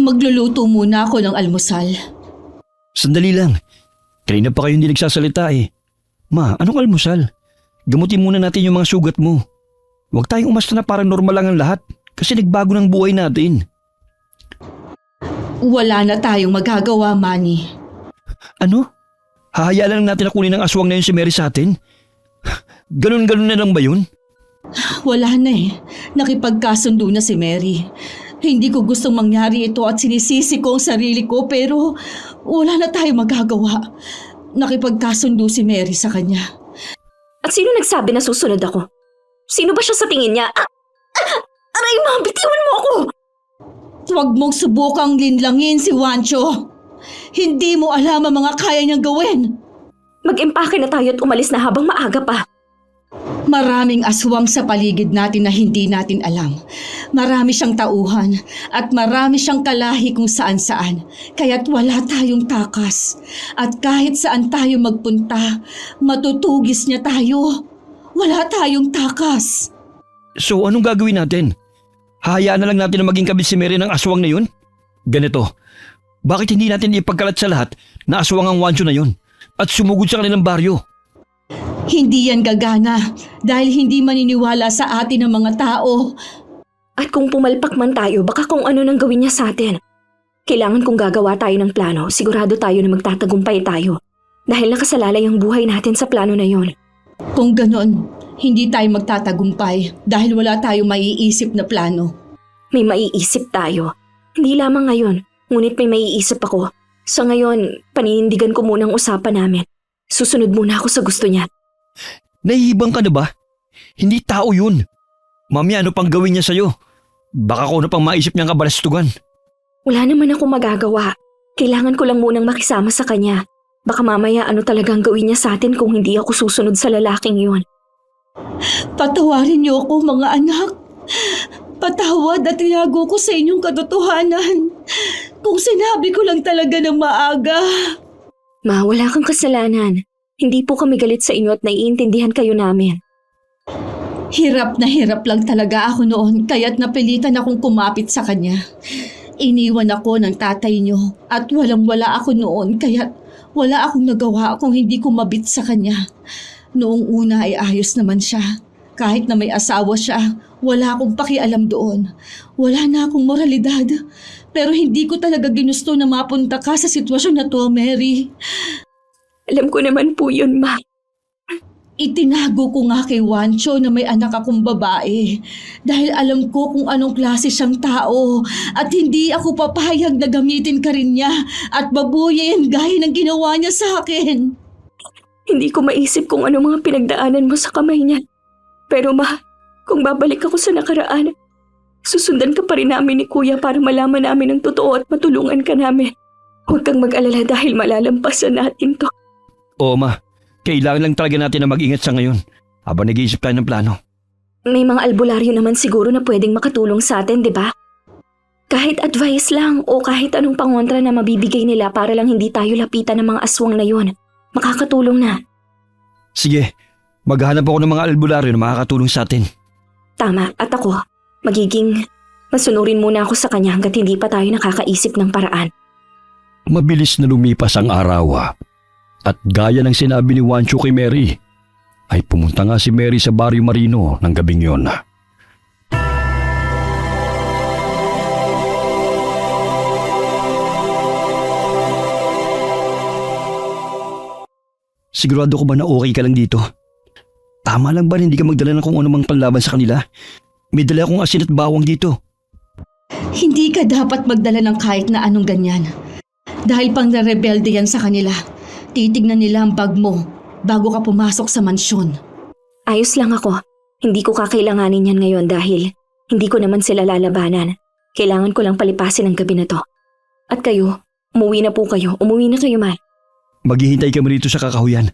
Magluluto muna ako ng almusal.
Sandali lang. Kanina pa kayo hindi nagsasalita eh. Ma, anong almusal? Gamutin muna natin yung mga sugat mo. Huwag tayong umasta na parang normal lang ang lahat kasi nagbago ng buhay natin.
Wala na tayong magagawa, Manny.
Ano? Hahayaan lang natin na kunin ng aswang na yun si Mary sa atin? Ganun-ganun na lang ba yun?
Wala na eh. Nakipagkasundo na si Mary. Hindi ko gustong mangyari ito at sinisisi ko ang sarili ko pero wala na tayong magagawa. Nakipagkasundo si Mary sa kanya.
At sino nagsabi na susunod ako? Sino ba siya sa tingin niya? Aray, ma, bitiwan mo ako!
Huwag mong subukang linlangin si Juancho. Hindi mo alam ang mga kaya niyang gawin.
Mag-impake na tayo at umalis na habang maaga pa.
Maraming aswang sa paligid natin na hindi natin alam. Marami siyang tauhan at marami siyang kalahi kung saan-saan. Kaya't wala tayong takas. At kahit saan tayo magpunta, matutugis niya tayo. Wala tayong takas.
So anong gagawin natin? Hahayaan na lang natin na maging kabit si Mary ng aswang na yun? Ganito, Bakit hindi natin ipagkalat sa lahat na aswang ang Wancho na yon at sumugod sa kanilang baryo?
Hindi yan gagana dahil hindi maniniwala sa atin ng mga tao.
At kung pumalpak man tayo, baka kung ano nang gawin niya sa atin. Kailangan kung gagawa tayo ng plano, sigurado tayo na magtatagumpay tayo. Dahil nakasalalay ang buhay natin sa plano na yon.
Kung ganon, hindi tayo magtatagumpay dahil wala tayong maiisip na plano.
May maiisip tayo. Hindi lamang ngayon, ngunit may maiisip ako. Sa ngayon, paninindigan ko muna ang usapan namin. Susunod muna ako sa gusto niya.
Nahihibang ka na ba? Hindi tao yun. Mami, ano pang gawin niya sa'yo? Baka kung ano pang maisip niyang kabalastugan.
Wala naman ako magagawa. Kailangan ko lang munang makisama sa kanya. Baka mamaya ano talagang gawin niya sa atin kung hindi ako susunod sa lalaking yun.
Patawarin niyo ako, mga anak. Patawad at tinago ko sa inyong katotohanan. Kung sinabi ko lang talaga ng maaga.
Ma, wala kang kasalanan. Hindi po kami galit sa inyo at naiintindihan kayo namin.
Hirap na hirap lang talaga ako noon kaya't napilitan akong kumapit sa kanya. Iniwan ako ng tatay niyo at walang-wala ako noon kaya't wala akong nagawa kung hindi ko mabit sa kanya. Noong una ay ayos naman siya. Kahit na may asawa siya, wala akong pakialam doon. Wala na akong moralidad. Pero hindi ko talaga ginusto na mapunta ka sa sitwasyon na to, Mary.
Alam ko naman po yun, Ma.
Itinago ko nga kay Wancho na may anak akong babae dahil alam ko kung anong klase siyang tao at hindi ako papayag na gamitin ka rin niya at babuyin gaya ng ginawa niya sa akin.
Hindi ko maisip kung ano mga pinagdaanan mo sa kamay niya. Pero Ma, kung babalik ako sa nakaraan, susundan ka pa rin namin ni Kuya para malaman namin ang totoo at matulungan ka namin. Huwag kang mag-alala dahil malalampasan natin to.
Oo, Ma. Kailangan lang talaga natin na mag-ingat sa ngayon habang nag-iisip tayo ng plano.
May mga albularyo naman siguro na pwedeng makatulong sa atin, di ba? Kahit advice lang o kahit anong pangontra na mabibigay nila para lang hindi tayo lapitan ng mga aswang na yun. Makakatulong na.
Sige, maghahanap ako ng mga albularyo na makakatulong sa atin.
Tama, at ako, masunurin muna ako sa kanya hanggat hindi pa tayo nakakaisip ng paraan.
Mabilis na lumipas ang araw. At gaya ng sinabi ni Wancho kay Mary, ay pumunta nga si Mary sa Barrio Marino ng gabing yon. Sigurado ko ba na okay ka lang dito? Tama lang ba na hindi ka magdala ng kung anumang panlaban sa kanila? May dala akong asin at bawang dito.
Hindi ka dapat magdala ng kahit na anong ganyan dahil pang rebelde yan sa kanila. Titignan nila ang bag mo bago ka pumasok sa mansyon.
Ayos lang ako. Hindi ko kakailanganin yan ngayon dahil hindi ko naman sila lalabanan. Kailangan ko lang palipasin ang gabi na to. At kayo, umuwi na po kayo. Umuwi na kayo, Ma.
Maghihintay kami rito sa kakahuyan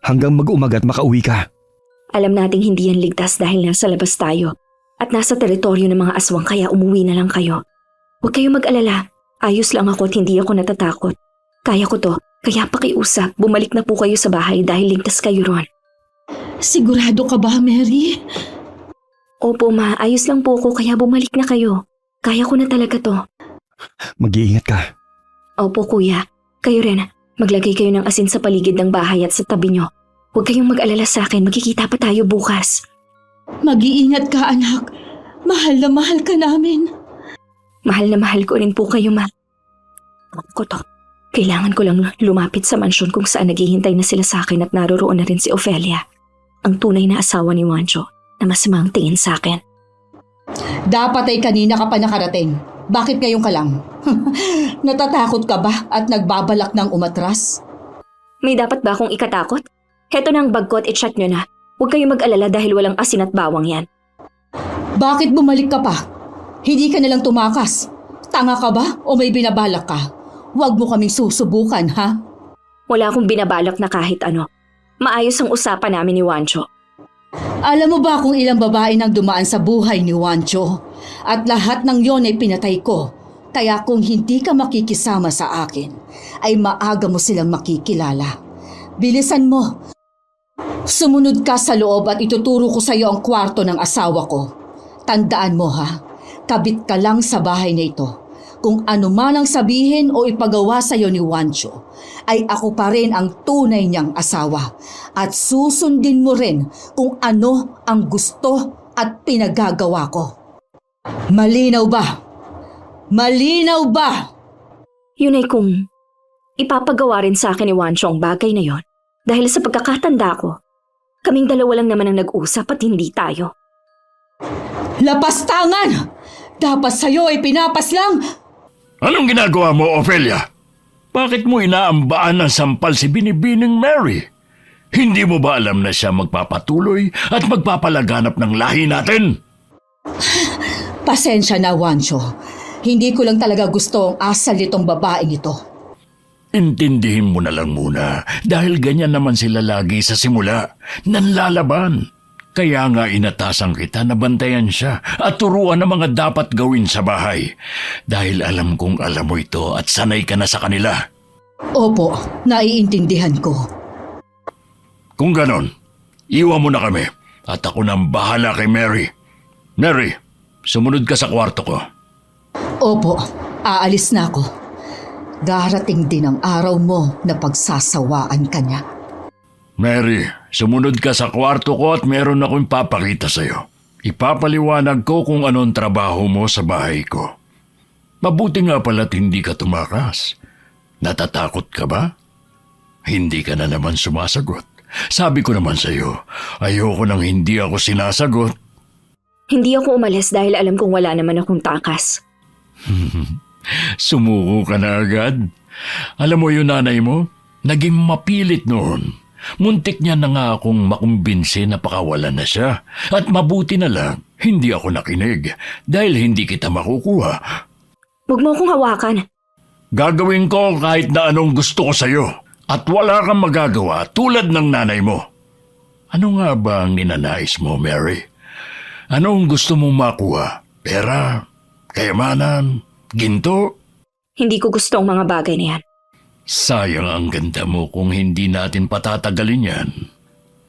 hanggang mag-umaga at makauwi ka.
Alam nating hindi yan ligtas dahil nasa labas tayo. At nasa teritoryo ng mga aswang kaya umuwi na lang kayo. Huwag kayong mag-alala. Ayos lang ako at hindi ako natatakot. Kaya ko to. Kaya pakiusap, bumalik na po kayo sa bahay dahil ligtas kayo ron.
Sigurado ka ba, Mary?
Opo, Ma. Ayos lang po ako kaya bumalik na kayo. Kaya ko na talaga to.
Mag-iingat ka.
Opo, Kuya. Kayo rin. Maglagay kayo ng asin sa paligid ng bahay at sa tabi nyo. Huwag kayong mag-alala sa akin. Magkikita pa tayo bukas.
Mag-iingat ka, anak. Mahal na mahal ka namin.
Mahal na mahal ko rin po kayo, Ma. Ako to. Kailangan ko lang lumapit sa mansyon kung saan naghihintay na sila sa akin at naroroon na rin si Ofelia, ang tunay na asawa ni Wancho na masamang tingin sa akin.
Dapat ay kanina ka pa nakarating. Bakit ngayon ka lang? Natatakot ka ba at nagbabalak ng umatras?
May dapat ba akong ikatakot? Heto na ang bag ko at i-check nyo na. Huwag kayong mag-alala dahil walang asin at bawang yan.
Bakit bumalik ka pa? Hindi ka nalang tumakas. Tanga ka ba o may binabalak ka? Huwag mo kaming susubukan, ha?
Wala akong binabalak na kahit ano. Maayos ang usapan namin ni Wancho.
Alam mo ba kung ilang babae nang dumaan sa buhay ni Wancho? At lahat ng yon ay pinatay ko. Kaya kung hindi ka makikisama sa akin, ay maaga mo silang makikilala. Bilisan mo. Sumunod ka sa loob at ituturo ko sa iyo ang kwarto ng asawa ko. Tandaan mo, ha? Kabit ka lang sa bahay na ito. Kung ano man ang sabihin o ipagawa sa iyo ni Juancho, ay ako pa rin ang tunay niyang asawa at susundin mo rin kung ano ang gusto at pinagagawa ko. Malinaw ba? Malinaw ba?
Yun ay kung ipapagawa rin sa akin ni Juancho ang bagay na yon. Dahil sa pagkakatanda ko, kaming dalawa lang naman ang nag-usap at hindi tayo.
Lapastangan! Dapat sa'yo ay pinapas lang!
Anong ginagawa mo, Ophelia? Bakit mo inaambaan ng sampal si Binibining Mary? Hindi mo ba alam na siya magpapatuloy at magpapalaganap ng lahi natin?
Pasensya na, Juancho. Hindi ko lang talaga gusto ang asal nitong babaeng ito.
Intindihin mo na lang muna dahil ganyan naman sila lagi sa simula. Nanlalaban. Kaya nga inatasan kita na bantayan siya at turuan ng mga dapat gawin sa bahay. Dahil alam kong alam mo ito at sanay ka na sa kanila.
Opo, naiintindihan ko.
Kung ganon, iwan mo na kami at ako nang bahala kay Mary. Mary, sumunod ka sa kwarto ko.
Opo, aalis na ako. Darating din ang araw mo na pagsasawaan ka niya.
Mary, sumunod ka sa kwarto ko at meron akong papakita sa'yo. Ipapaliwanag ko kung anong trabaho mo sa bahay ko. Mabuti nga pala't hindi ka tumakas. Natatakot ka ba? Hindi ka na naman sumasagot. Sabi ko naman sa'yo, ayoko nang hindi ako sinasagot.
Hindi ako umalis dahil alam kong wala naman akong takas.
Sumuko ka na agad. Alam mo yung nanay mo, naging mapilit noon. Muntik niya na nga akong makumbinsi na pakawalan na siya. At mabuti na lang, hindi ako nakinig dahil hindi kita makukuha.
Huwag mo akong hawakan.
Gagawin ko kahit na anong gusto ko sa'yo at wala kang magagawa tulad ng nanay mo. Ano nga ba ang ninanais mo, Mary? Anong gusto mong makuha? Pera? Kayamanan? Ginto?
Hindi ko gusto ang mga bagay na yan.
Sayang ang ganda mo kung hindi natin patatagalin yan.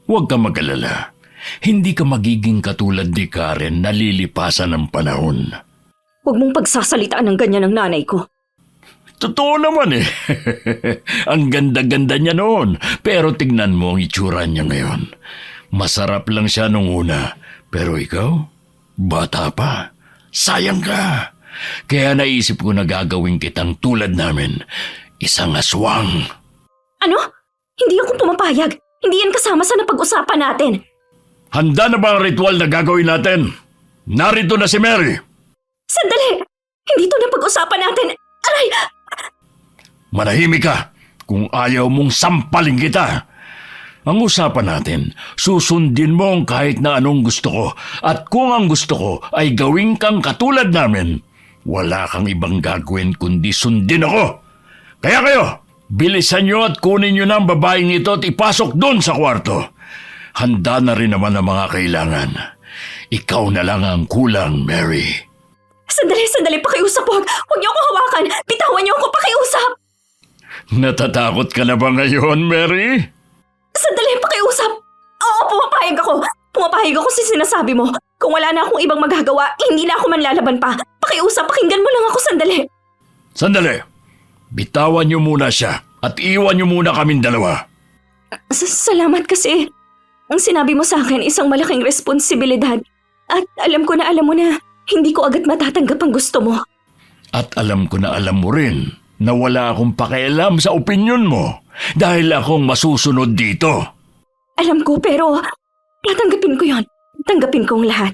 Huwag ka mag-alala. Hindi ka magiging katulad ni Karen na lilipasan ng panahon.
Huwag mong pagsasalitaan ng ganyan ng nanay ko.
Totoo naman eh. Ang ganda-ganda niya noon. Pero tignan mo ang itsura niya ngayon. Masarap lang siya nung una. Pero ikaw, bata pa. Sayang ka. Kaya naisip ko na gagawin kitang tulad namin. Isang aswang.
Ano? Hindi ako pumapayag. Hindi yan kasama sa napag-usapan natin.
Handa na ba ang ritual na gagawin natin? Narito na si Mary.
Sandali! Hindi to napag-usapan natin. Aray!
Manahimik ka kung ayaw mong sampalin kita. Ang usapan natin, susundin mo ang kahit na anong gusto ko. At kung ang gusto ko ay gawin kang katulad namin, wala kang ibang gagawin kundi sundin ako. Kaya kayo, bilisan nyo at kunin nyo na ang babaeng ito at ipasok doon sa kwarto. Handa na rin naman ang mga kailangan. Ikaw na lang ang kulang, Mary.
Sandali, pakiusap huwag. Huwag niyo ako hawakan. Bitawan niyo ako, pakiusap.
Natatakot ka na ba ngayon, Mary?
Sandali, pakiusap. Oo, pumapayag ako. Pumapayag ako sa sinasabi mo. Kung wala na akong ibang magagawa, hindi na ako manlalaban pa. Pakiusap, pakinggan mo lang ako sandali.
Sandali. Bitawan niyo muna siya at iwan niyo muna kaming dalawa.
Salamat kasi. Ang sinabi mo sa akin isang malaking responsibilidad. At alam ko na hindi ko agad matatanggap ang gusto mo.
At alam ko na alam mo rin na wala akong pakialam sa opinyon mo dahil akong masusunod dito.
Alam ko pero tatanggapin ko yon. Tanggapin kong lahat.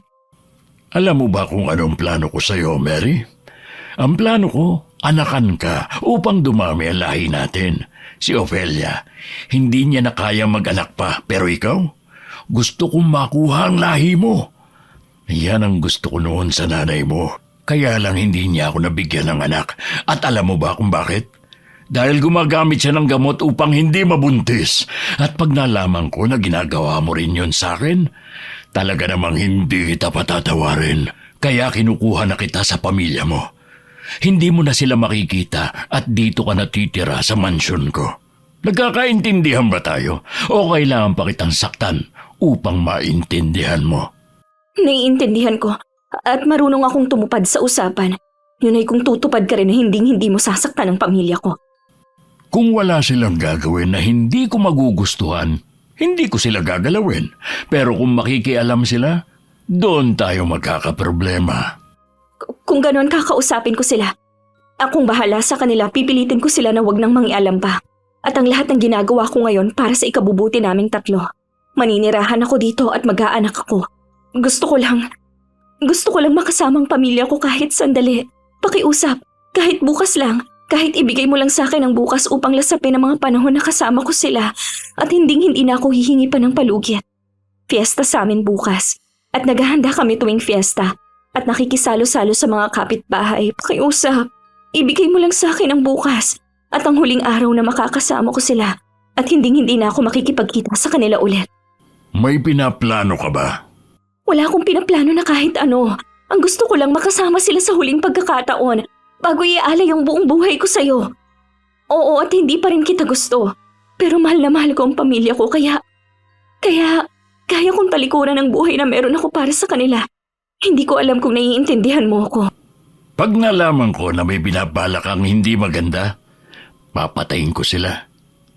Alam mo ba kung anong plano ko sa'yo, Mary? Ang plano ko, anakan ka upang dumami ang lahi natin. Si Ophelia, hindi niya na kaya mag-anak pa. Pero ikaw, gusto kong makuha ang lahi mo. Yan ang gusto ko noon sa nanay mo. Kaya lang hindi niya ako nabigyan ng anak. At alam mo ba kung bakit? Dahil gumagamit siya ng gamot upang hindi mabuntis. At pag nalaman ko na ginagawa mo rin yun sa akin, talaga namang hindi kita patatawarin. Kaya kinukuha na kita sa pamilya mo. Hindi mo na sila makikita at dito ka natitira sa mansyon ko. Nagkakaintindihan ba tayo? O kailangan pa kitang saktan upang maintindihan mo?
Naiintindihan ko at marunong akong tumupad sa usapan. Yun ay kung tutupad ka rin na hindi mo sasaktan ang pamilya ko.
Kung wala silang gagawin na hindi ko magugustuhan, hindi ko sila gagalawin. Pero kung makikialam sila, doon tayo magkakaproblema.
Kung ganon, kakausapin ko sila. Akong bahala sa kanila, pipilitin ko sila na wag nang mangialam pa. At ang lahat ng ginagawa ko ngayon para sa ikabubuti naming tatlo. Maninirahan ako dito at mag-aanak ako. Gusto ko lang makasama ang pamilya ko kahit sandali. Pakiusap, kahit bukas lang, kahit ibigay mo lang sa akin ang bukas upang lasapin ang mga panahon na kasama ko sila at hindi na ako hihingi pa ng palugit. Fiesta sa amin bukas at naghahanda kami tuwing fiesta at nakikisalo-salo sa mga kapitbahay. Pakiusap, ibigay mo lang sa akin ang bukas at ang huling araw na makakasama ko sila at hindi na ako makikipagkita sa kanila ulit.
May pinaplano ka ba?
Wala akong pinaplano na kahit ano. Ang gusto ko lang makasama sila sa huling pagkakataon bago iaalay ang buong buhay ko sa'yo. Oo, at hindi pa rin kita gusto. Pero mahal na mahal ko ang pamilya ko kaya kaya kong talikuran ang buhay na meron ako para sa kanila. Hindi ko alam kung naiintindihan mo ako.
Pag nalaman ko na may binabala kang hindi maganda, papatayin ko sila.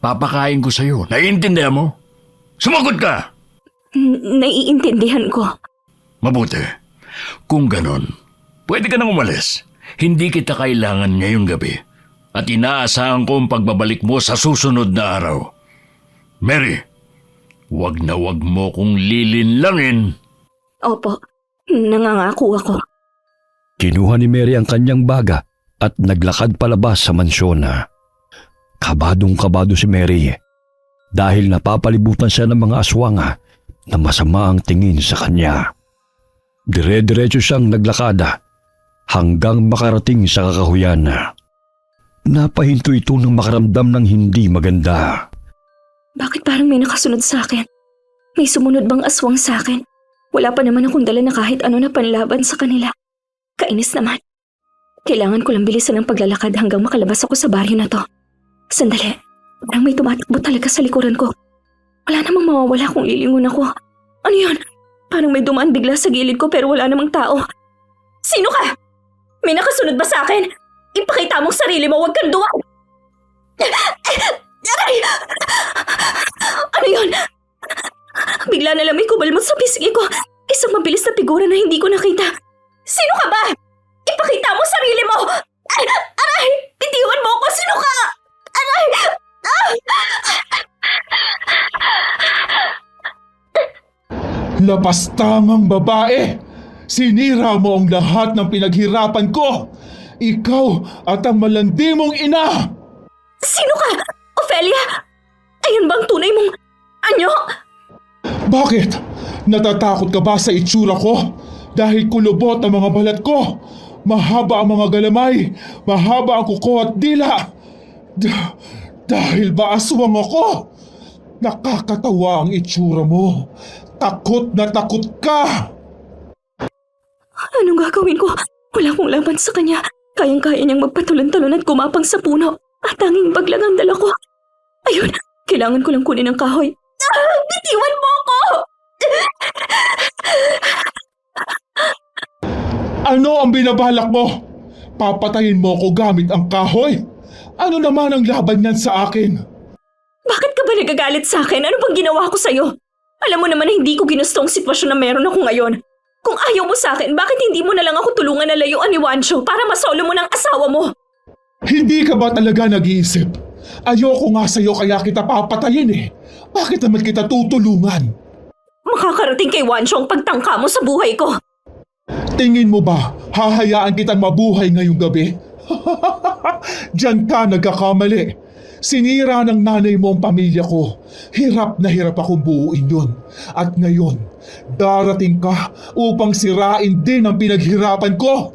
Papakain ko sa'yo. Naiintindihan mo? Sumagot ka!
Naiintindihan ko.
Mabuti. Kung ganon, pwede ka nang umalis. Hindi kita kailangan ngayong gabi. At inaasahan ko ang pagbabalik mo sa susunod na araw. Mary, wag na wag mo kong lilinlangin.
Opo, nangangako ako.
Kinuha ni Mary ang kanyang baga at naglakad palabas sa mansyon. Kabadong-kabado si Mary dahil napapalibutan siya ng mga aswang na masama ang tingin sa kanya. Dire-diretso siyang naglakad hanggang makarating sa kakahuyan. Napahinto ito nang makaramdam ng hindi maganda.
Bakit parang may nakasunod sa akin? May sumunod bang aswang sa akin? Wala pa naman akong dala na kahit ano na panlaban sa kanila. Kainis naman. Kailangan ko lang bilisan ang paglalakad hanggang makalabas ako sa baryo na to. Sandali, parang may tumatakbo talaga sa likuran ko. Wala namang mawawala kung lilingon ako. Ano yun? Parang may dumaan bigla sa gilid ko pero wala namang tao. Sino ka? May nakasunod ba sa akin? Ipakita mong sarili mo, huwag kang duwag! Aray! Ano yun? Bigla na lang may kumalmot sa pisngi ko. Isang mabilis na figura na hindi ko nakita. Sino ka ba? Ipakita mo sarili mo! Aray! Bitiwan mo ako! Sino ka? Aray!
Lapastangang babae! Sinira mo ang lahat ng pinaghirapan ko! Ikaw at ang malandi mong ina!
Sino ka? Ophelia? Ayun bang tunay mong anyo?
Bakit? Natatakot ka ba sa itsura ko? Dahil kulubot ang mga balat ko. Mahaba ang mga galamay. Mahaba ang kuko at dila. Dahil ba aswang ako? Nakakatawa ang itsura mo. Takot na takot ka!
Anong gagawin ko? Wala akong laban sa kanya. Kayang-kaya niyang magpatulon-talon at kumapang sa puno. At tanging bag lang ang dala ko. Ayun, kailangan ko lang kunin ang kahoy. Bitiwan mo ako!
Ano ang binabalak mo? Papatayin mo ako gamit ang kahoy? Ano naman ang laban niyan sa akin?
Bakit ka ba nagagalit sa akin? Ano bang ginawa ko sa'yo? Alam mo naman na hindi ko ginusto ang sitwasyon na meron ako ngayon. Kung ayaw mo sa akin, bakit hindi mo na lang ako tulungan na layuan ni Juancho para masolo mo ng asawa mo?
Hindi ka ba talaga nag-iisip? Ayoko nga sa'yo kaya kita papatayin eh. Bakit naman kita tutulungan?
Makakarating kay Juancho ang pagtangka mo sa buhay ko.
Tingin mo ba hahayaan kitang mabuhay ngayong gabi? Diyan ka nagkakamali. Sinira ng nanay mo ang pamilya ko. Hirap na hirap akong buuin yun. At ngayon, darating ka upang sirain din ang pinaghirapan ko.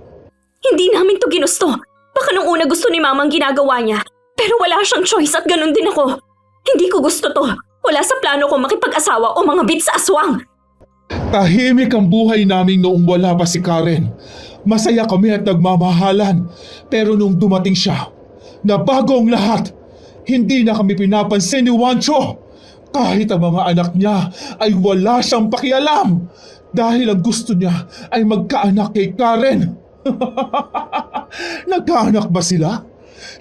Hindi namin to ginusto. Baka nung una gusto ni Mama ang ginagawa niya. Pero wala siyang choice at ganun din ako. Hindi ko gusto to. Wala sa plano ko makipag-asawa o mga bit sa aswang.
Tahimik ang buhay namin noong wala pa si Karen. Masaya kami at nagmamahalan. Pero nung dumating siya, nabago ang lahat. Hindi na kami pinapansin ni Juancho. Kahit ang mga anak niya ay wala siyang pakialam. Dahil ang gusto niya ay magkaanak kay Karen. Nagkaanak ba sila?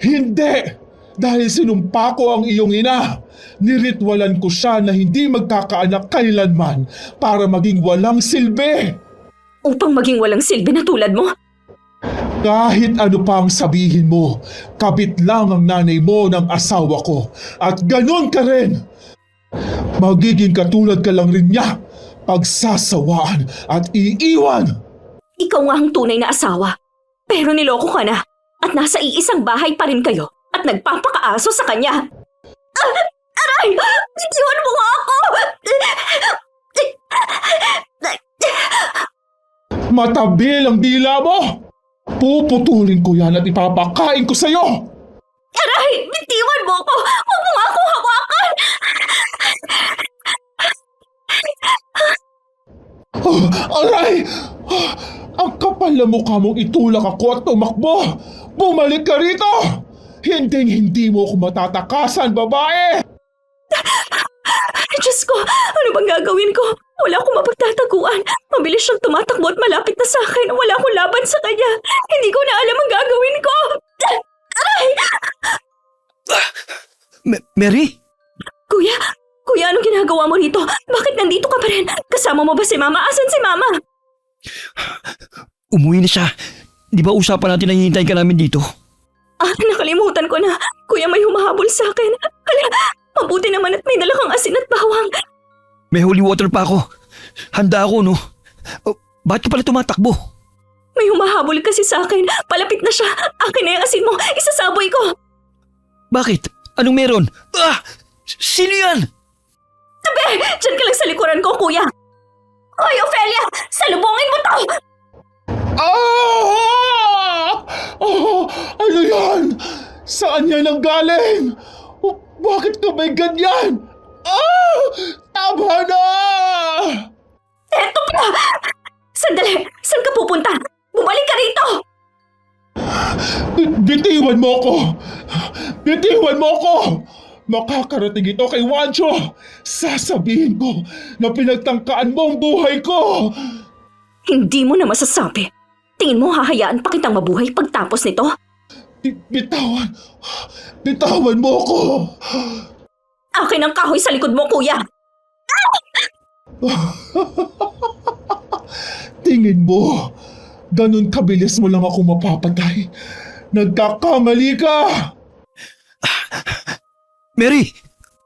Hindi! Dahil sinumpa ko ang iyong ina. Niritwalan ko siya na hindi magkakaanak kailanman para maging walang silbi.
Upang maging walang silbi na tulad mo?
Kahit ano pa ang sabihin mo, kabit lang ang nanay mo ng asawa ko. At ganon ka rin. Magiging katulad ka lang rin niya, pagsasawaan at iiwan.
Ikaw nga ang tunay na asawa. Pero niloko ka na at nasa iisang bahay pa rin kayo at nagpapakaaso sa kanya. Aray! Bitiwan mo nga ako!
Matabil ang dila mo! Puputulin ko yan at ipapakain ko sa'yo!
Aray! Bitiwan mo ako! Huwag mo nga ako hawakan!
Oh, aray! Ang kapal na mukha mong itulak ako at tumakbo! Bumalik ka rito! Hinding-hindi mo ako matatakasan, babae!
Diyos ko, ano bang gagawin ko? Wala akong mapagtataguan. Mabilis siyang tumatakbo at malapit na sa akin. Wala akong laban sa kanya. Hindi ko na alam ang gagawin ko. Aray!
Mary?
Kuya, anong ginagawa mo rito? Bakit nandito ka pa rin? Kasama mo ba si Mama? Asan si Mama?
Umuwi na siya. Di ba usapan natin na hihintayin ka namin dito?
Nakalimutan ko na. Kuya, may humahabol sa akin. Hala, mabuti naman at may dala kang asin at bawang.
May holy water pa ako. Handa ako, no? Bakit ka pala tumatakbo?
May humahabol kasi sa akin. Palapit na siya. Akin na yung asin mo. Isasaboy ko.
Bakit? Anong meron? Sino yan?
Tabi! Diyan ka lang sa likuran ko, kuya. Hoy, Ophelia! Salubungin mo to!
Ano yan? Saan yan ang galing? Bakit ka may ganyan? Tama na!
Eto pa! Sandali! Saan ka pupunta? Bumalik ka rito!
Bitiwan mo ko! Bitiwan mo ko! Makakarating ito kay Wancho! Sasabihin ko na pinagtangkaan mo ang buhay ko!
Hindi mo na masasabi. Tingin mo hahayaan pa kitang mabuhay pagtapos nito?
Bitawan! Bitawan mo ko!
Akin ang kahoy sa likod mo, kuya!
Tingin mo, ganun kabilis mo lang ako mapapatay. Nagkakamali ka!
Mary!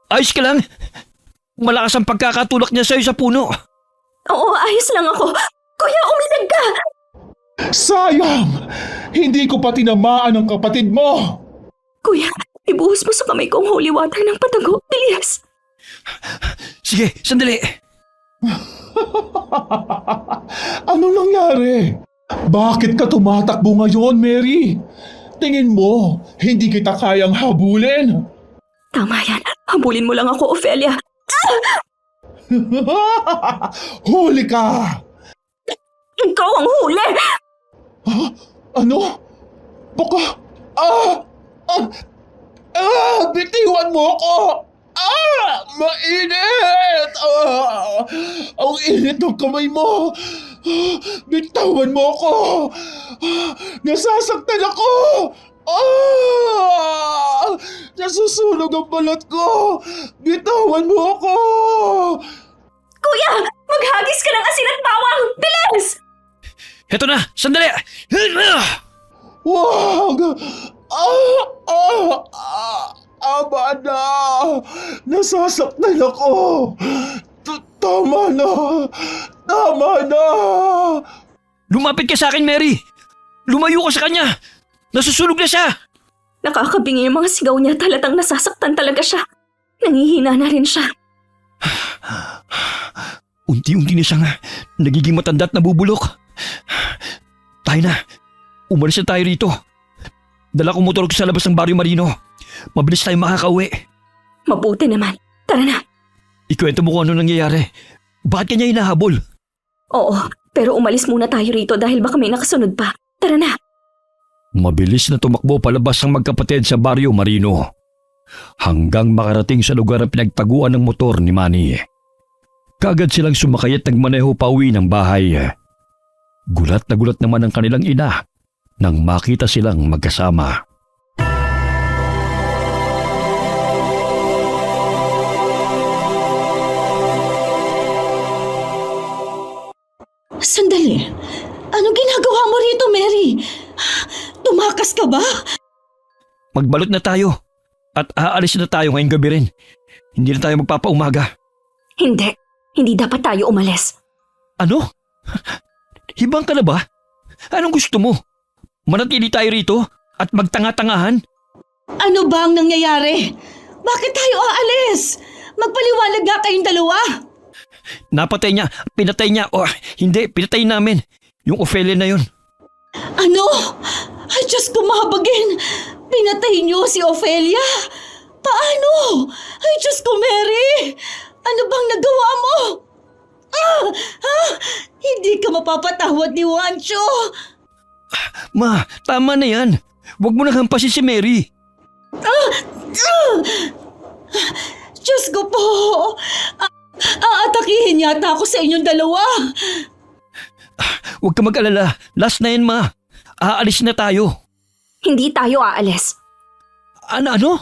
Ayos ka lang? Malakas ang pagkakatulak niya sa'yo sa puno.
Oo, ayos lang ako. Kuya, umilag ka!
Sayang! Hindi ko pa tinamaan ang kapatid mo!
Kuya, ibuhos mo sa kamay ko ang holy water ng patago. Bilis!
Sige, sandali.
Anong nangyari? Bakit ka tumatakbo ngayon, Mary? Tingin mo, hindi kita kayang habulin?
Tama yan. Habulin mo lang ako, Ophelia.
Huli ka!
Ikaw ang huli!
Ano? Baka... Bitiwan mo ako! Mainit! Ang init ng kamay mo! Bitawan mo ako! Nasasaktan ako! Nasusunog ang balat ko! Bitawan mo ako!
Kuya, maghagis ka ng asin at bawang! Bilis!
Heto na, sandali!
Wag! Ama na! Nasasaktan ako! Tama na! Tama na!
Lumapit ka sa akin, Mary! Lumayo ka sa kanya! Nasusunog na siya!
Nakakabingi yung mga sigaw niya. Talatang nasasaktan talaga siya. Nangihina na rin siya.
Unti-unti na siyang nagiging matanda at nabubulok. Tayo na. Umalis na tayo rito. Dala ko motor ko sa labas ng Barrio Marino. Mabilis tayo makakauwi.
Mabuti naman. Tara na.
Ikwento mo kung ano nangyayari. Bakit kanya hinahabol?
Oo, pero umalis muna tayo rito dahil baka may nakasunod pa. Tara na.
Mabilis na tumakbo palabas ang magkapatid sa Barrio Marino. Hanggang makarating sa lugar na pinagtaguan ng motor ni Manny. Kaagad silang sumakay at nagmaneho pa uwi ng bahay. Gulat na gulat naman ang kanilang ina nang makita silang magkasama.
Sandali. Anong ginagawa mo rito, Mary? Tumakas ka ba?
Magbalot na tayo at aalis na tayo ngayong gabi rin. Hindi na tayo magpapaumaga.
Hindi. Hindi dapat tayo umalis.
Ano? Hibang ka na ba? Anong gusto mo? Manatili tayo rito at magtanga-tangahan?
Ano ba ang nangyayari? Bakit tayo aalis? Magpaliwanag nga kayong dalawa.
Napatay niya, pinatay niya, o hindi, pinatay namin. Yung Ophelia na yun.
Ano? Ay, Diyos ko, mahabagin. Pinatay niyo si Ophelia? Paano? Ay, Diyos ko, Mary. Ano bang nagawa mo? Hindi ka mapapatawad ni Juancho.
Ma, tama na yan. Huwag mo na hampasin si Mary.
Diyos ko po. Aatakihin yata ako sa inyong dalawa.
Huwag ka mag-alala. Last na yan, ma. Aalis na tayo.
Hindi tayo aalis.
Ano?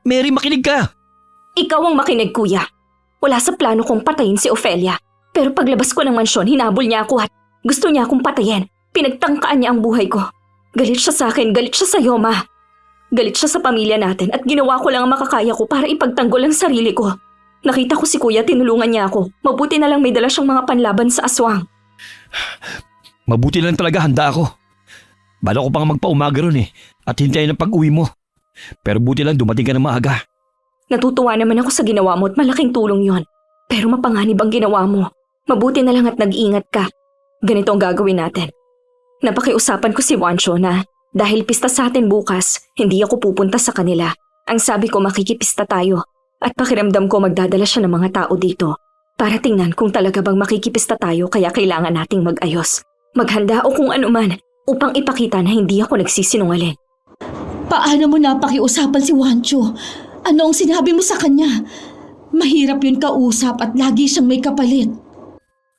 Mary, makinig ka.
Ikaw ang makinig, kuya. Wala sa plano kong patayin si Ophelia. Pero paglabas ko ng mansyon, hinabol niya ako at gusto niya akong patayin. Pinagtangkaan niya ang buhay ko. Galit siya sa akin, galit siya sa iyo, ma. Galit siya sa pamilya natin at ginawa ko lang ang makakaya ko para ipagtanggol ang sarili ko. Nakita ko si kuya, tinulungan niya ako. Mabuti na lang may dala siyang mga panlaban sa aswang.
Mabuti lang talaga, handa ako. Bala ko pa nga magpaumaga ron at hintayin ang pag-uwi mo. Pero buti lang dumating ka na maaga.
Natutuwa naman ako sa ginawa mo at malaking tulong yon. Pero mapanganib ang ginawa mo. Mabuti na lang at nag-iingat ka. Ganito ang gagawin natin. Napakiusapan ko si Juancho na dahil pista sa atin bukas, hindi ako pupunta sa kanila. Ang sabi ko makikipista tayo at pakiramdam ko magdadala siya ng mga tao dito para tingnan kung talaga bang makikipista tayo kaya kailangan nating mag-ayos. Maghanda o kung ano man upang ipakita na hindi ako nagsisinungaling.
Paano mo napakiusapan si Juancho? Ano ang sinabi mo sa kanya? Mahirap yun kausap at lagi siyang may kapalit.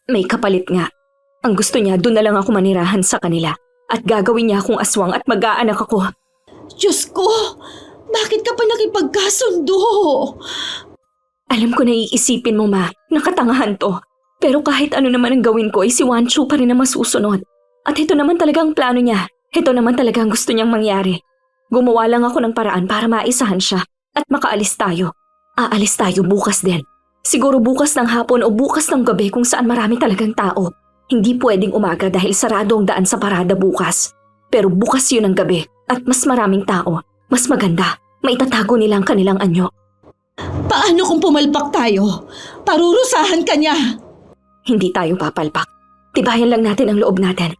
May kapalit nga. Ang gusto niya, doon na lang ako manirahan sa kanila. At gagawin niya akong aswang at mag-aanak ako.
Diyos ko! Bakit ka pa nakipagkasundo?
Alam ko na iisipin mo, ma. Nakatangahan to. Pero kahit ano naman ang gawin ko, ay si Juancho pa rin na masusunod. At ito naman talaga ang plano niya. Ito naman talaga ang gusto niyang mangyari. Gumawa lang ako ng paraan para maisahan siya at makaalis tayo. Aalis tayo bukas din. Siguro bukas ng hapon o bukas ng gabi kung saan marami talagang tao. Hindi pwedeng umaga dahil sarado ang daan sa parada bukas. Pero bukas yun ang gabi at mas maraming tao. Mas maganda. Maitatago nila ang kanilang anyo.
Paano kung pumalpak tayo? Parurusahan ka niya.
Hindi tayo papalpak. Tibayan lang natin ang loob natin.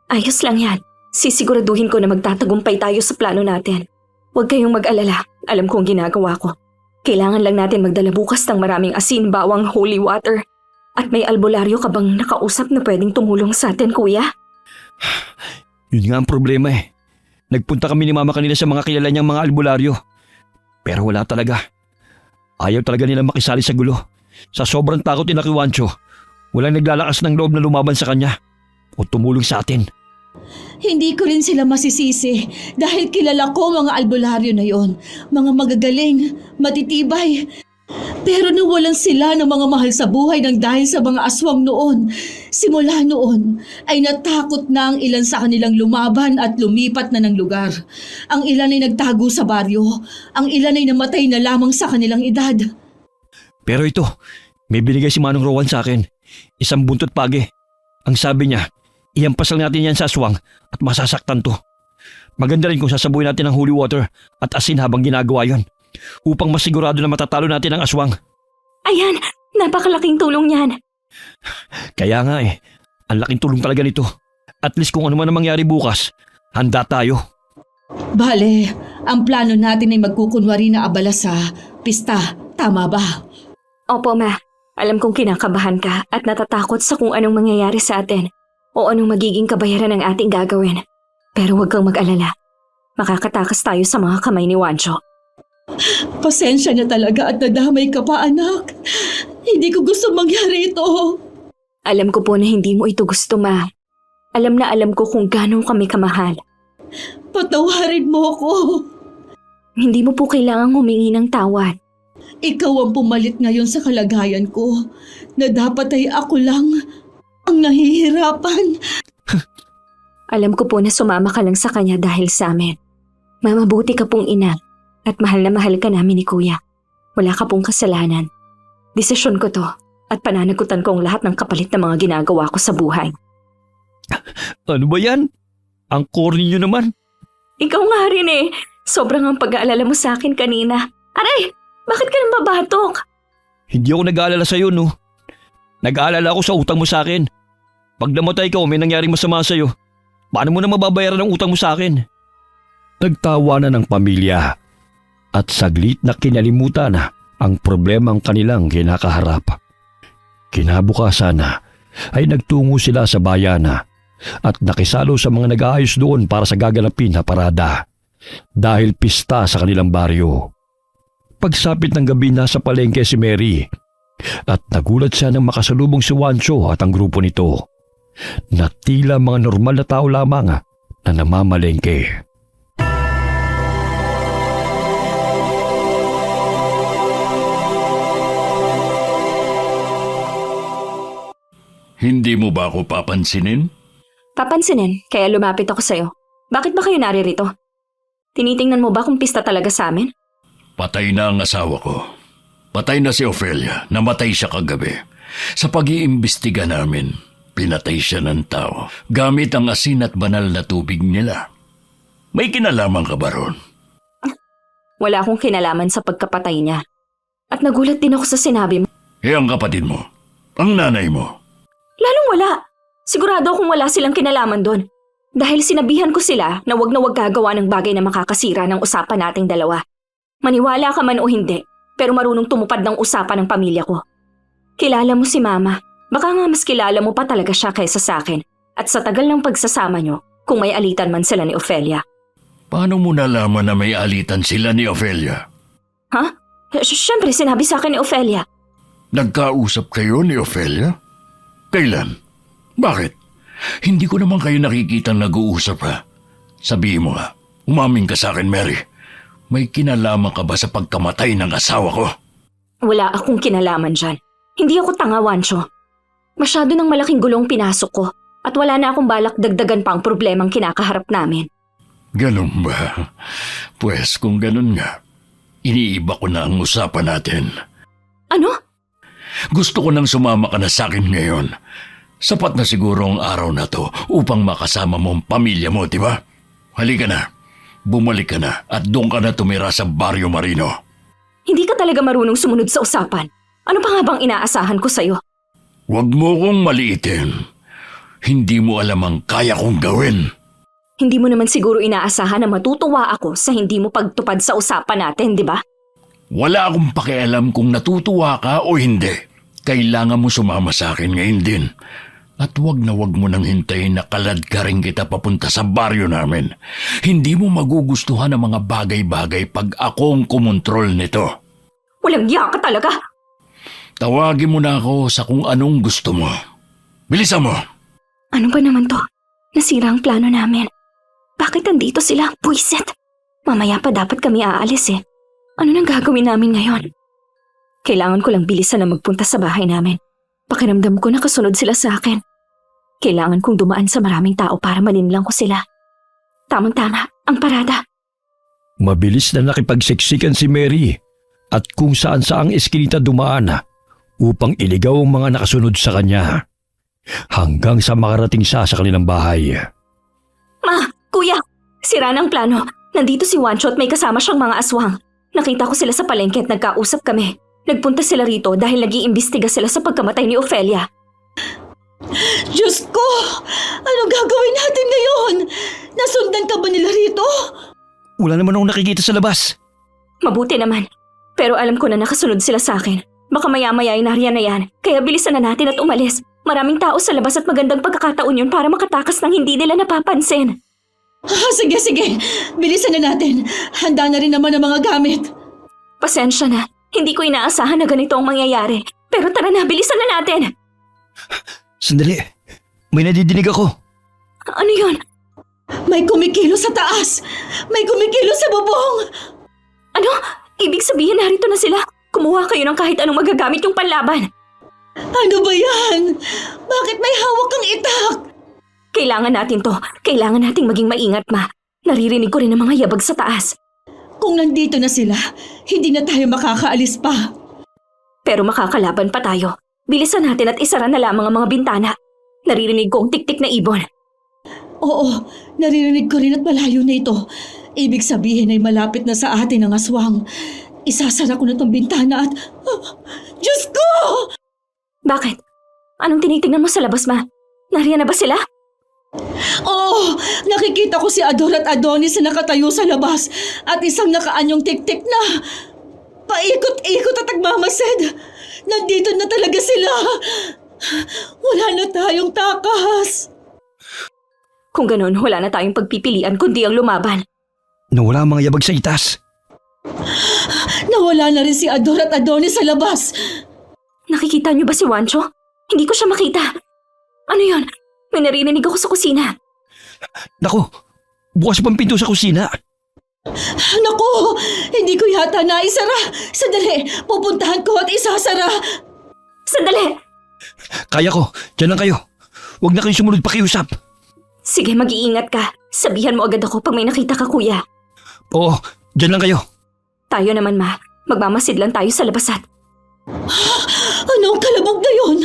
Ayos lang yan. Sisiguraduhin ko na magtatagumpay tayo sa plano natin. Huwag kayong mag-alala. Alam kong ginagawa ko. Kailangan lang natin magdala bukas ng maraming asin, bawang, holy water. At may albularyo ka bang nakausap na pwedeng tumulong sa atin, kuya?
Yun nga ang problema Nagpunta kami ni mama kanina sa mga kilala niyang mga albularyo. Pero wala talaga. Ayaw talaga nila makisali sa gulo. Sa sobrang takot nila kay Juancho, walang naglalakas ng loob na lumaban sa kanya o tumulong sa atin.
Hindi ko rin sila masisisi dahil kilala ko mga albularyo na yon. Mga magagaling, matitibay. Pero nawalan sila ng mga mahal sa buhay ng dahil sa mga aswang noon. Simula noon ay natakot na ang ilan sa kanilang lumaban at lumipat na ng lugar. Ang ilan ay nagtago sa baryo. Ang ilan ay namatay na lamang sa kanilang edad.
Pero ito, may binigay si Manong Rowan sa akin. Isang buntot page. Ang sabi niya, ihampas lang natin yan sa aswang at masasaktan to. Maganda rin kung sasabuhin natin ng holy water at asin habang ginagawa yon, upang masigurado na matatalo natin ang aswang.
Ayan, napakalaking tulong yan.
Kaya nga ang laking tulong talaga nito. At least kung ano man ang mangyari bukas, handa tayo.
Bale, ang plano natin ay magkukunwari na abala sa pista. Tama ba?
Opo, ma. Alam kong kinakabahan ka at natatakot sa kung anong mangyayari sa atin o anong magiging kabayaran ng ating gagawin. Pero huwag kang mag-alala. Makakatakas tayo sa mga kamay ni Juancho.
Pasensya na talaga at nadamay ka pa, anak. Hindi ko gusto mangyari ito.
Alam ko po na hindi mo ito gusto, ma. Alam na alam ko kung gano'ng kami kamahal
Patawarin mo ako.
Hindi mo po kailangang humingi ng tawad.
Ikaw ang pumalit ngayon sa kalagayan ko na dapat ay ako lang ang nahihirapan.
Alam ko po na sumama ka lang sa kanya dahil sa amin. Mamabuti ka pong ina at mahal na mahal ka namin ni Kuya. Wala ka pong kasalanan. Desisyon ko to at pananagutan ko ang lahat ng kapalit na mga ginagawa ko sa buhay.
Ano ba yan? Ang corny nyo naman.
Ikaw nga rin eh. Sobrang ang pag-aalala mo sa akin kanina. Aray! Bakit ka nang babatok?
Hindi ako nag-aalala sa'yo, no? Nag-aalala ako sa utang mo sa akin. Pag namatay ka o may nangyaring masama sa'yo, paano mo na mababayaran ang utang mo sa akin? Nagtawa na ng pamilya at saglit na kinalimutan na ang problemang kanilang kinakaharap. Kinabukasan na ay nagtungo sila sa bayana at nakisalo sa mga nag-aayos doon para sa gaganapin na parada dahil pista sa kanilang baryo. Pagsapit ng gabi nasa palengke si Mary at nagulat siya nang makasalubong si Juancho at ang grupo nito na tila mga normal na tao lamang na namamalengke.
Hindi mo ba ako papansinin?
Papansinin, kaya lumapit ako sa'yo. Bakit ba kayo naririto? Tinitingnan mo ba kung pista talaga sa amin?
Patay na ang asawa ko. Patay na si Ofelia. Namatay siya kagabi. Sa pag-iimbestiga namin, pinatay siya ng tao gamit ang asin at banal na tubig nila. May kinalaman ka ba ron?
Wala akong kinalaman sa pagkapatay niya. At nagulat din ako sa sinabi mo.
Ang kapatid mo, ang nanay mo.
Lalong wala. Sigurado akong wala silang kinalaman doon. Dahil sinabihan ko sila na wag gagawa ng bagay na makakasira ng usapan nating dalawa. Maniwala ka man o hindi, pero marunong tumupad ng usapan ng pamilya ko. Kilala mo si Mama. Baka nga mas kilala mo pa talaga siya kaysa sa akin. At sa tagal ng pagsasama nyo, kung may alitan man sila ni Ofelia.
Paano mo nalaman na may alitan sila ni Ofelia?
Ha? Siyempre sinabi sa akin ni Ofelia.
Nagkausap kayo ni Ofelia? Kailan? Bakit? Hindi ko naman kayo nakikitang nag-uusap ha. Sabihin mo nga, umamin ka sa akin, Mary. May kinalaman ka ba sa pagkamatay ng asawa ko?
Wala akong kinalaman dyan. Hindi ako tanga, Juancho. Masyado ng malaking gulong pinasok ko at wala na akong balak dagdagan pa ang problemang kinakaharap namin.
Ganun ba? Pues kung ganun nga, iniiba ko na ang usapan natin.
Ano?
Gusto ko nang sumama ka na sa akin ngayon. Sapat na siguro ang araw na to upang makasama mo ang pamilya mo, di ba? Halika na. Bumalik ka na at doon ka na tumira sa Barrio Marino.
Hindi ka talaga marunong sumunod sa usapan. Ano pa nga bang inaasahan ko sa'yo?
Huwag mo kong maliitin. Hindi mo alam ang kaya kong gawin.
Hindi mo naman siguro inaasahan na matutuwa ako sa hindi mo pagtupad sa usapan natin, di ba?
Wala akong pakialam kung natutuwa ka o hindi. Kailangan mo sumama sa akin ngayon din. At wag mo nang hintayin na kalad ka rin kita papunta sa baryo namin. Hindi mo magugustuhan ang mga bagay-bagay pag akong kumontrol nito.
Walang iya ka talaga!
Tawagin mo na ako sa kung anong gusto mo. Bilisan mo!
Ano ba naman to? Nasira ang plano namin. Bakit andito sila? Buisit! Mamaya pa dapat kami aalis eh. Ano nang gagawin namin ngayon? Kailangan ko lang bilisan na magpunta sa bahay namin. Pakiramdam ko nakasunod sila sa akin. Kailangan kong dumaan sa maraming tao para malinlang ko sila. Tamang-tama, ang parada.
Mabilis na nakipagsiksikan si Mary at kung saan-saang eskinita dumaan upang iligaw ang mga nakasunod sa kanya hanggang sa makarating siya sa kanilang bahay.
Ma! Kuya! Sira ng plano. Nandito si Juancho at may kasama siyang mga aswang. Nakita ko sila sa palengke at nagkausap kami. Nagpunta sila rito dahil nag-iimbestiga sila sa pagkamatay ni Ofelia.
Diyos ko! Ano gagawin natin ngayon? Nasundan ka ba nila rito?
Wala naman akong nakikita sa labas.
Mabuti naman. Pero alam ko na nakasunod sila sa akin. Baka maya-maya ay nariyan na yan. Kaya bilisan na natin at umalis. Maraming tao sa labas at magandang pagkakataon yun para makatakas ng hindi nila napapansin.
Sige. Bilisan na natin. Handa na rin naman ang mga gamit.
Pasensya na. Hindi ko inaasahan na ganito ang mangyayari. Pero tara na, bilisan na natin.
Sandali, may nadidinig ako.
Ano yun?
May kumikilo sa taas! May kumikilo sa bubong!
Ano? Ibig sabihin narito na sila. Kumuha kayo ng kahit anong magagamit yung panlaban.
Ano ba yan? Bakit may hawak kang itak?
Kailangan natin to. Kailangan nating maging maingat, Ma. Naririnig ko rin ang mga yabag sa taas.
Kung nandito na sila, hindi na tayo makakaalis pa.
Pero makakalaban pa tayo. Bilisan natin at isara na lamang ang mga bintana. Naririnig ko ang tiktik na ibon.
Oo, naririnig ko rin at malayo na ito. Ibig sabihin ay malapit na sa atin ang aswang. Isasara ko na tong bintana at... Diyos ko!
Bakit? Anong tinitingnan mo sa labas, Ma? Nariyan na ba sila?
Oo, nakikita ko si Ador at Adonis na nakatayo sa labas at isang nakaanyong tiktik na. Paikot-ikot at nagmamasid. Nandito na talaga sila. Wala na tayong takas.
Kung ganun, wala na tayong pagpipilian kundi ang lumaban.
Nawala ang mga yabag sa itas.
Nawala na rin si Ador at Adonis sa labas.
Nakikita niyo ba si Wancho? Hindi ko siya makita. Ano yon? May naririnig ako sa kusina.
Naku, bukas pang pinto sa kusina.
Naku, hindi ko yata naisara. Sandali, pupuntahan ko at isasara.
Sandali!
Kaya ko, dyan lang kayo. Huwag na kayong sumunod pakiusap.
Sige, mag-iingat ka. Sabihan mo agad ako pag may nakita ka, kuya.
Oo, dyan lang kayo.
Tayo naman, Ma. Magmamasid lang tayo sa labasan.
Anong kalabog na yun?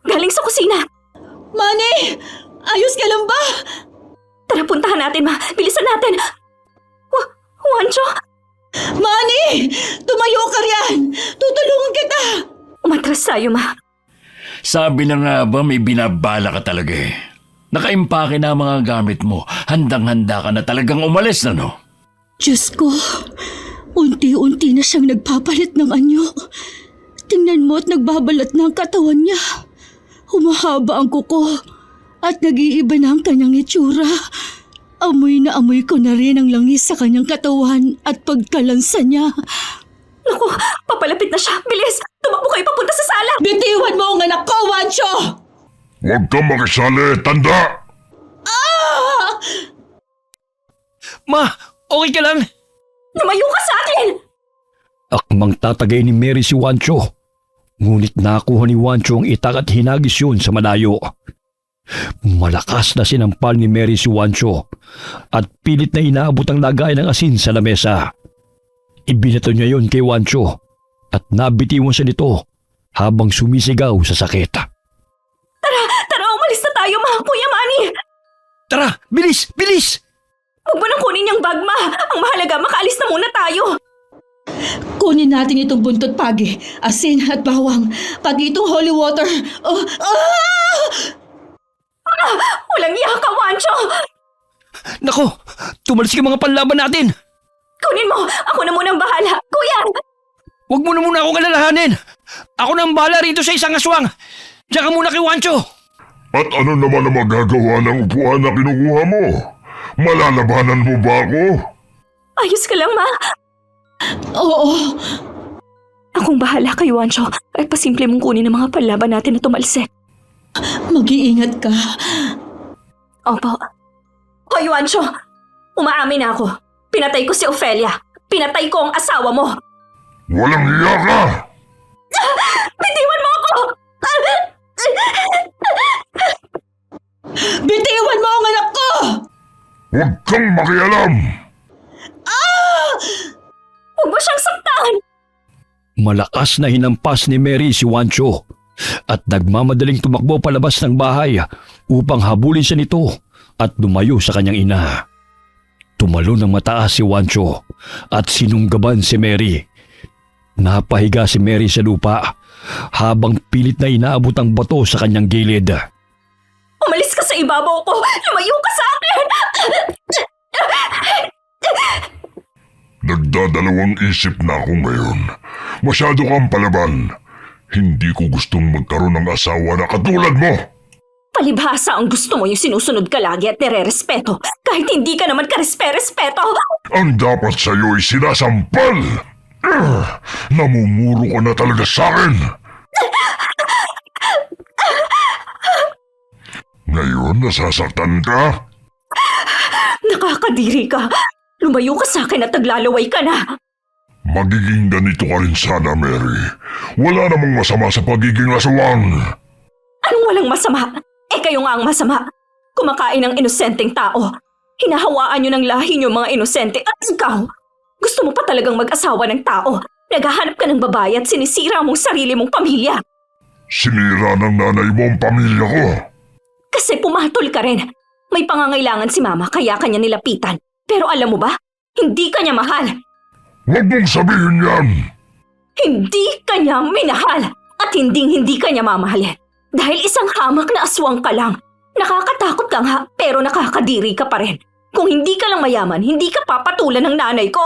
Galing sa kusina.
Manny, ayos ka lang ba?
Tara, puntahan natin, Ma. Bilisan natin. Wancho?
Manny, tumayo ka riyan. Tutulungan kita.
Umatras tayo, Ma.
Sabi na nga ba may binabala ka talaga eh. Nakaimpake na ang mga gamit mo. Handang-handa ka na talagang umalis na no?
Diyos ko, unti-unti na siyang nagpapalit ng anyo. Tingnan mo at nagbabalat na ang katawan niya. Humahaba ang kuko at nag-iiba na ang kanyang itsura. Amoy na amoy ko na rin ang langis sa kanyang katawan at pagkalansa niya.
Naku, papalapit na siya. Bilis! Tumakbo kayo papunta sa sala!
Bitiwan mo ang anak ko, Wancho!
Huwag kang makisali, tanda!
Ma, okay ka lang?
Lumayo ka sa akin!
Akmang tatagay ni Mary si Wancho. Ngunit nakuha ni Wancho ang itak at hinagis yun sa malayo. Malakas na sinampal ni Mary si Wancho at pilit na inaabot ang lagayan ng asin sa lamesa. Ibinato niya yon kay Wancho at nabitiwan siya nito habang sumisigaw sa sakit.
Tara, umalis na tayo, Ma. Kuya Manny!
Tara, bilis, bilis!
Huwag mo nang kunin yung bag, Ma. Ang mahalaga, makaalis na muna tayo.
Kunin natin itong buntot pagi, asin at bawang, pati itong holy water.
Walang iya ka, Wancho!
Nako, tumalis ka mga panlaban natin!
Kunin mo! Ako na munang bahala! Kuya!
Huwag mo na muna akong alalahanin! Ako na ang bahala rito sa isang aswang! Diyan ka muna kay Wancho!
At ano naman ang magagawa ng upuan na kinukuha mo? Malalabanan mo ba ako?
Ayos ka lang, Ma.
Oo,
Akong bahala kay Wancho. At pasimple mong kunin ang mga panlaban natin na tumalsik.
mag-iingat ka.
Opo. Hoy, Wancho! Umaamin na ako. Pinatay ko si Ophelia. Pinatay ko ang asawa mo.
Walang hiya ka!
Bitiwan mo ako!
Bitiwan mo ang anak ko!
Huwag kang makialam!
Huwag mo siyang saktan!
Malakas na hinampas ni Mary si Wancho at nagmamadaling tumakbo palabas ng bahay upang habulin siya nito at lumayo sa kanyang ina. Tumalo ng mataas si Wancho at sinunggaban si Mary. Napahiga si Mary sa lupa habang pilit na inaabot ang bato sa kanyang gilid.
Umalis ka sa ibabaw ko! Lumayo ka sa akin!
Nagdadalawang isip na ako ngayon. Masyado kang palaban. Hindi ko gustong magkaroon ng asawa na katulad mo.
Palibhasa ang gusto mo yung sinusunod ka lagi at nire-respeto kahit hindi ka naman ka-respeto.
Ang dapat sa'yo ay sinasampal. Namumuro ka na talaga sa akin. Ngayon nasasaktan ka?
Nakakadiri ka. Lumayo ka sa akin at naglalaway ka na.
Magiging ganito ka rin sana, Mary. Wala namang masama sa pagiging aswang.
Anong walang masama? Kayo nga ang masama. Kumakain ng inosenteng tao. Hinahawaan nyo ng lahi nyo mga inosente at ikaw. Gusto mo pa talagang mag-asawa ng tao. Naghahanap ka ng babae at sinisira mong sarili mong pamilya.
Sinira ng nanay mo ang pamilya ko.
Kasi pumatol ka rin. May pangangailangan si mama kaya kanya nilapitan. Pero alam mo ba? Hindi ka niya mahal.
Huwag mong sabihin yan.
Hindi ka niya minahal. At hindi ka niya mamahalin. Dahil isang hamak na aswang ka lang. Nakakatakot ka nga pero nakakadiri ka pa rin. Kung hindi ka lang mayaman, hindi ka papatulan ng nanay ko.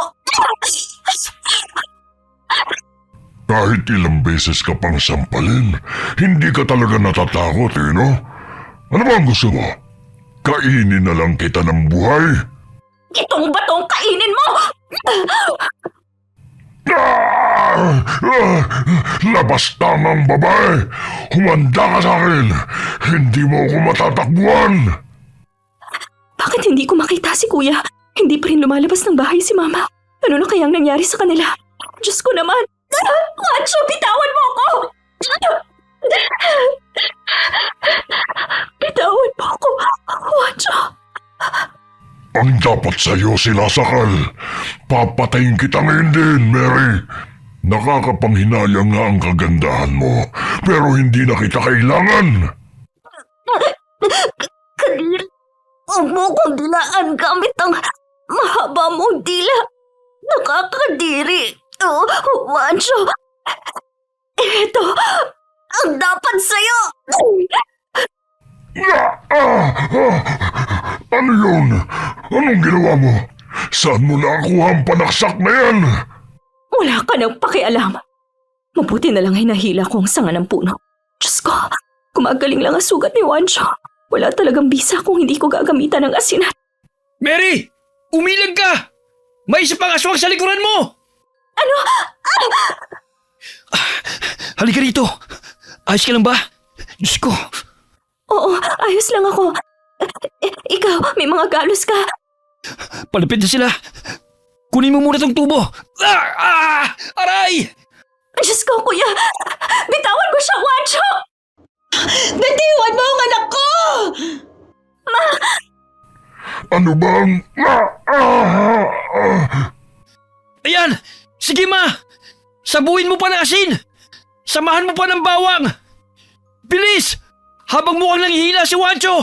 Kahit ilang beses ka pang sampalin, hindi ka talaga natatakot no? Ano ba ang gusto mo? Kainin na lang kita ng buhay?
Itong batong kainin mo!
Labas tamang babae! Humanda ka sa akin! Hindi mo ako matatakbuhan!
Bakit hindi ko makita si kuya? Hindi pa rin lumalabas ng bahay si mama. Ano na kayang nangyari sa kanila? Diyos ko naman! Wancho, bitawan mo ako! Bitawan mo ako, Wancho!
Ang dapat sa'yo sinasakal. Papatayin kita ngayon din, Mary. Nakakapanghinayang nga ang kagandahan mo, pero hindi na kita kailangan.
Kadiri, huwag mo kong dilaan gamit ang mahaba mong dila. Nakakadiri. Wancho, ito ang dapat sa'yo.
Ano yun? Anong ginawa mo? Saan mo nakuha ang panaksak na yan?
Wala ka nang pakialam. Mabuti na lang ay nahila ko ang sanga ng puno. Diyos ko, kumagaling lang ang sugat ni Wancho. Wala talagang bisa kung hindi ko gagamitan ng asinan.
Mary! Umilag ka! May isa pang aswang sa likuran mo!
Ano?
Halika rito! Ayos ka lang ba? Diyos ko!
Oo, ayos lang ako. Ikaw, may mga galos ka.
Palapit na sila! Kunin mo muna tong tubo! Aray!
Diyos ko, kuya! Bitawan mo siya, Wancho!
Bitiwan mo ang anak ko!
Ano bang...
Ayan! Sige ma! Sabuin mo pa ng asin! Samahan mo pa ng bawang! Bilis! Habang mukhang nanghihina si Wancho!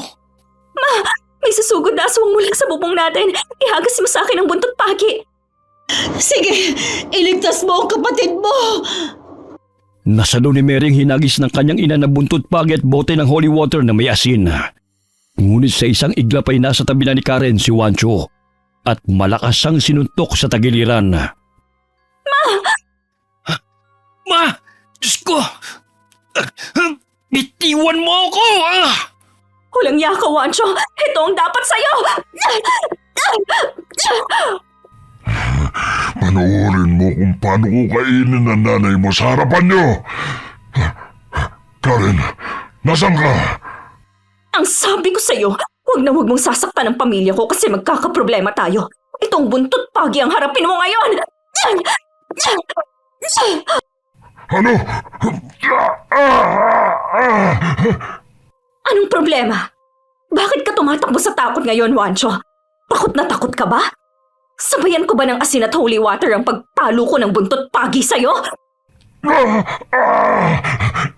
May susugod na aswang mula sa bubong natin. Ihagas mo sa akin ang buntot pagi.
Sige, iligtas mo ang kapatid mo!
Nasalo ni Mary ang hinagis ng kanyang ina na buntot pagi at bote ng holy water na may asin. Ngunit sa isang iglap ay nasa tabi na ni Karen si Wancho at malakas ang sinuntok sa tagiliran. Ma! Diyos ko! Bitiwan mo ako!
Walang yaka, Wancho. Ito ang dapat sa'yo.
Panoorin mo kung paano ko kainin ang nanay mo sa harapan niyo. Karen, nasan ka?
Ang sabi ko sa'yo, huwag na huwag mong sasaktan ang pamilya ko kasi magkakaproblema tayo. Itong buntot pagi ang harapin mo ngayon.
Ano?
Anong problema? Bakit ka tumatakbo sa takot ngayon, Wancho? Takot na takot ka ba? Sabayan ko ba ng asin at holy water ang pagpalo ko ng buntot pagi sa'yo?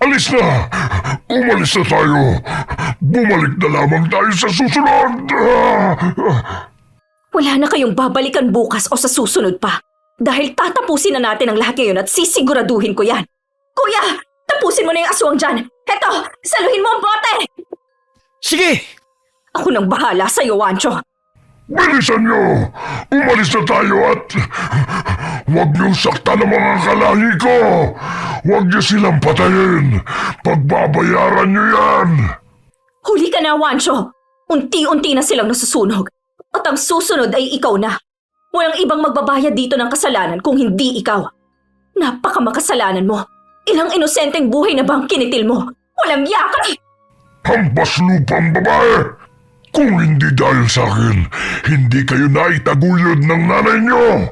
Alis na! Umalis na tayo! Bumalik na lamang tayo sa susunod!
Wala na kayong babalikan bukas o sa susunod pa. Dahil tatapusin na natin ang lahat ngayon at sisiguraduhin ko yan. Kuya, tapusin mo na yung aswang dyan. Heto, saluhin mo ang bote!
Sige!
Ako nang bahala sa'yo, Wancho.
Bilisan nyo! Umalis na tayo at... Huwag niyong saktan ang mga kalahi ko! Huwag niyo silang patayin! Pagbabayaran niyo yan!
Huli ka na, Wancho. Unti-unti na silang nasusunog. At ang susunod ay ikaw na. Walang ibang magbabayad dito ng kasalanan kung hindi ikaw. Napakamakasalanan mo. Ilang inosenteng buhay na bang kinitil mo? Walang yaka!
Hampas lupang babae! Kung hindi dahil sa akin, hindi kayo naitaguyod ng nanay niyo!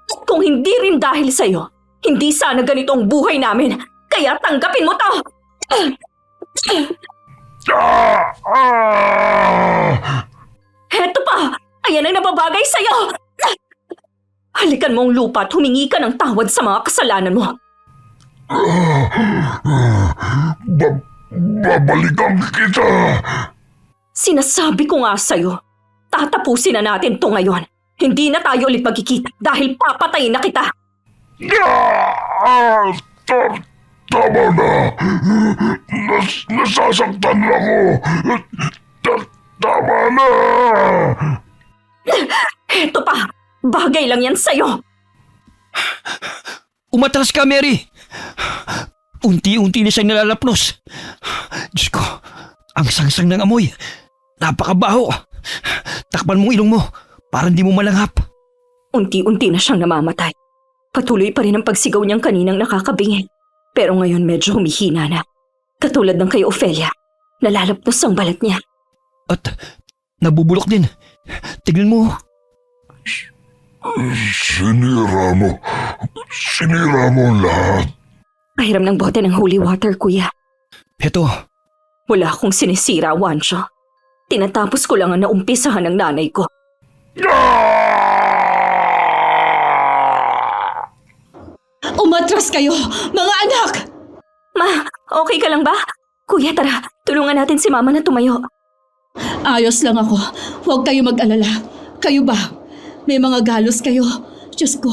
At kung hindi rin dahil sa'yo, hindi sana ganito ang buhay namin. Kaya tanggapin mo to!
Ah! Ah!
Heto pa! Ayan ang nababagay sa'yo! Halikan mo ang lupa at humingi ka ng tawad sa mga kasalanan mo.
Babalikan kita!
Sinasabi ko nga sa'yo, tatapusin na natin to ngayon. Hindi na tayo ulit magkikita dahil papatayin na kita.
Ah! Tama na! Nasasaktan na ako! Tama na!
Heto pa! Bagay lang yan sa'yo!
Umatras ka, Mary! Unti-unti na siyang nalalapnos. Diyos ko, ang sangsang ng amoy. Napakabaho. Takpan mong ilong mo para hindi mo malanghap.
Unti-unti na siyang namamatay. Patuloy pa rin ang pagsigaw niyang kaninang nakakabingin. Pero ngayon medyo humihina na. Katulad ng kay Ophelia. Nalalapnos ang balat niya.
At nabubulok din. Tignan mo.
Sinira mo lahat.
Pahiram ng bote ng holy water, kuya.
Heto,
Wala akong sinisira, Wancho. Tinatapos ko lang ang naumpisahan ng nanay ko.
Umatras kayo, mga anak!
Ma, okay ka lang ba? Kuya, tara. Tulungan natin si Mama na tumayo.
Ayos lang ako. Huwag kayo mag-alala. Kayo ba? May mga galos kayo. Diyos ko,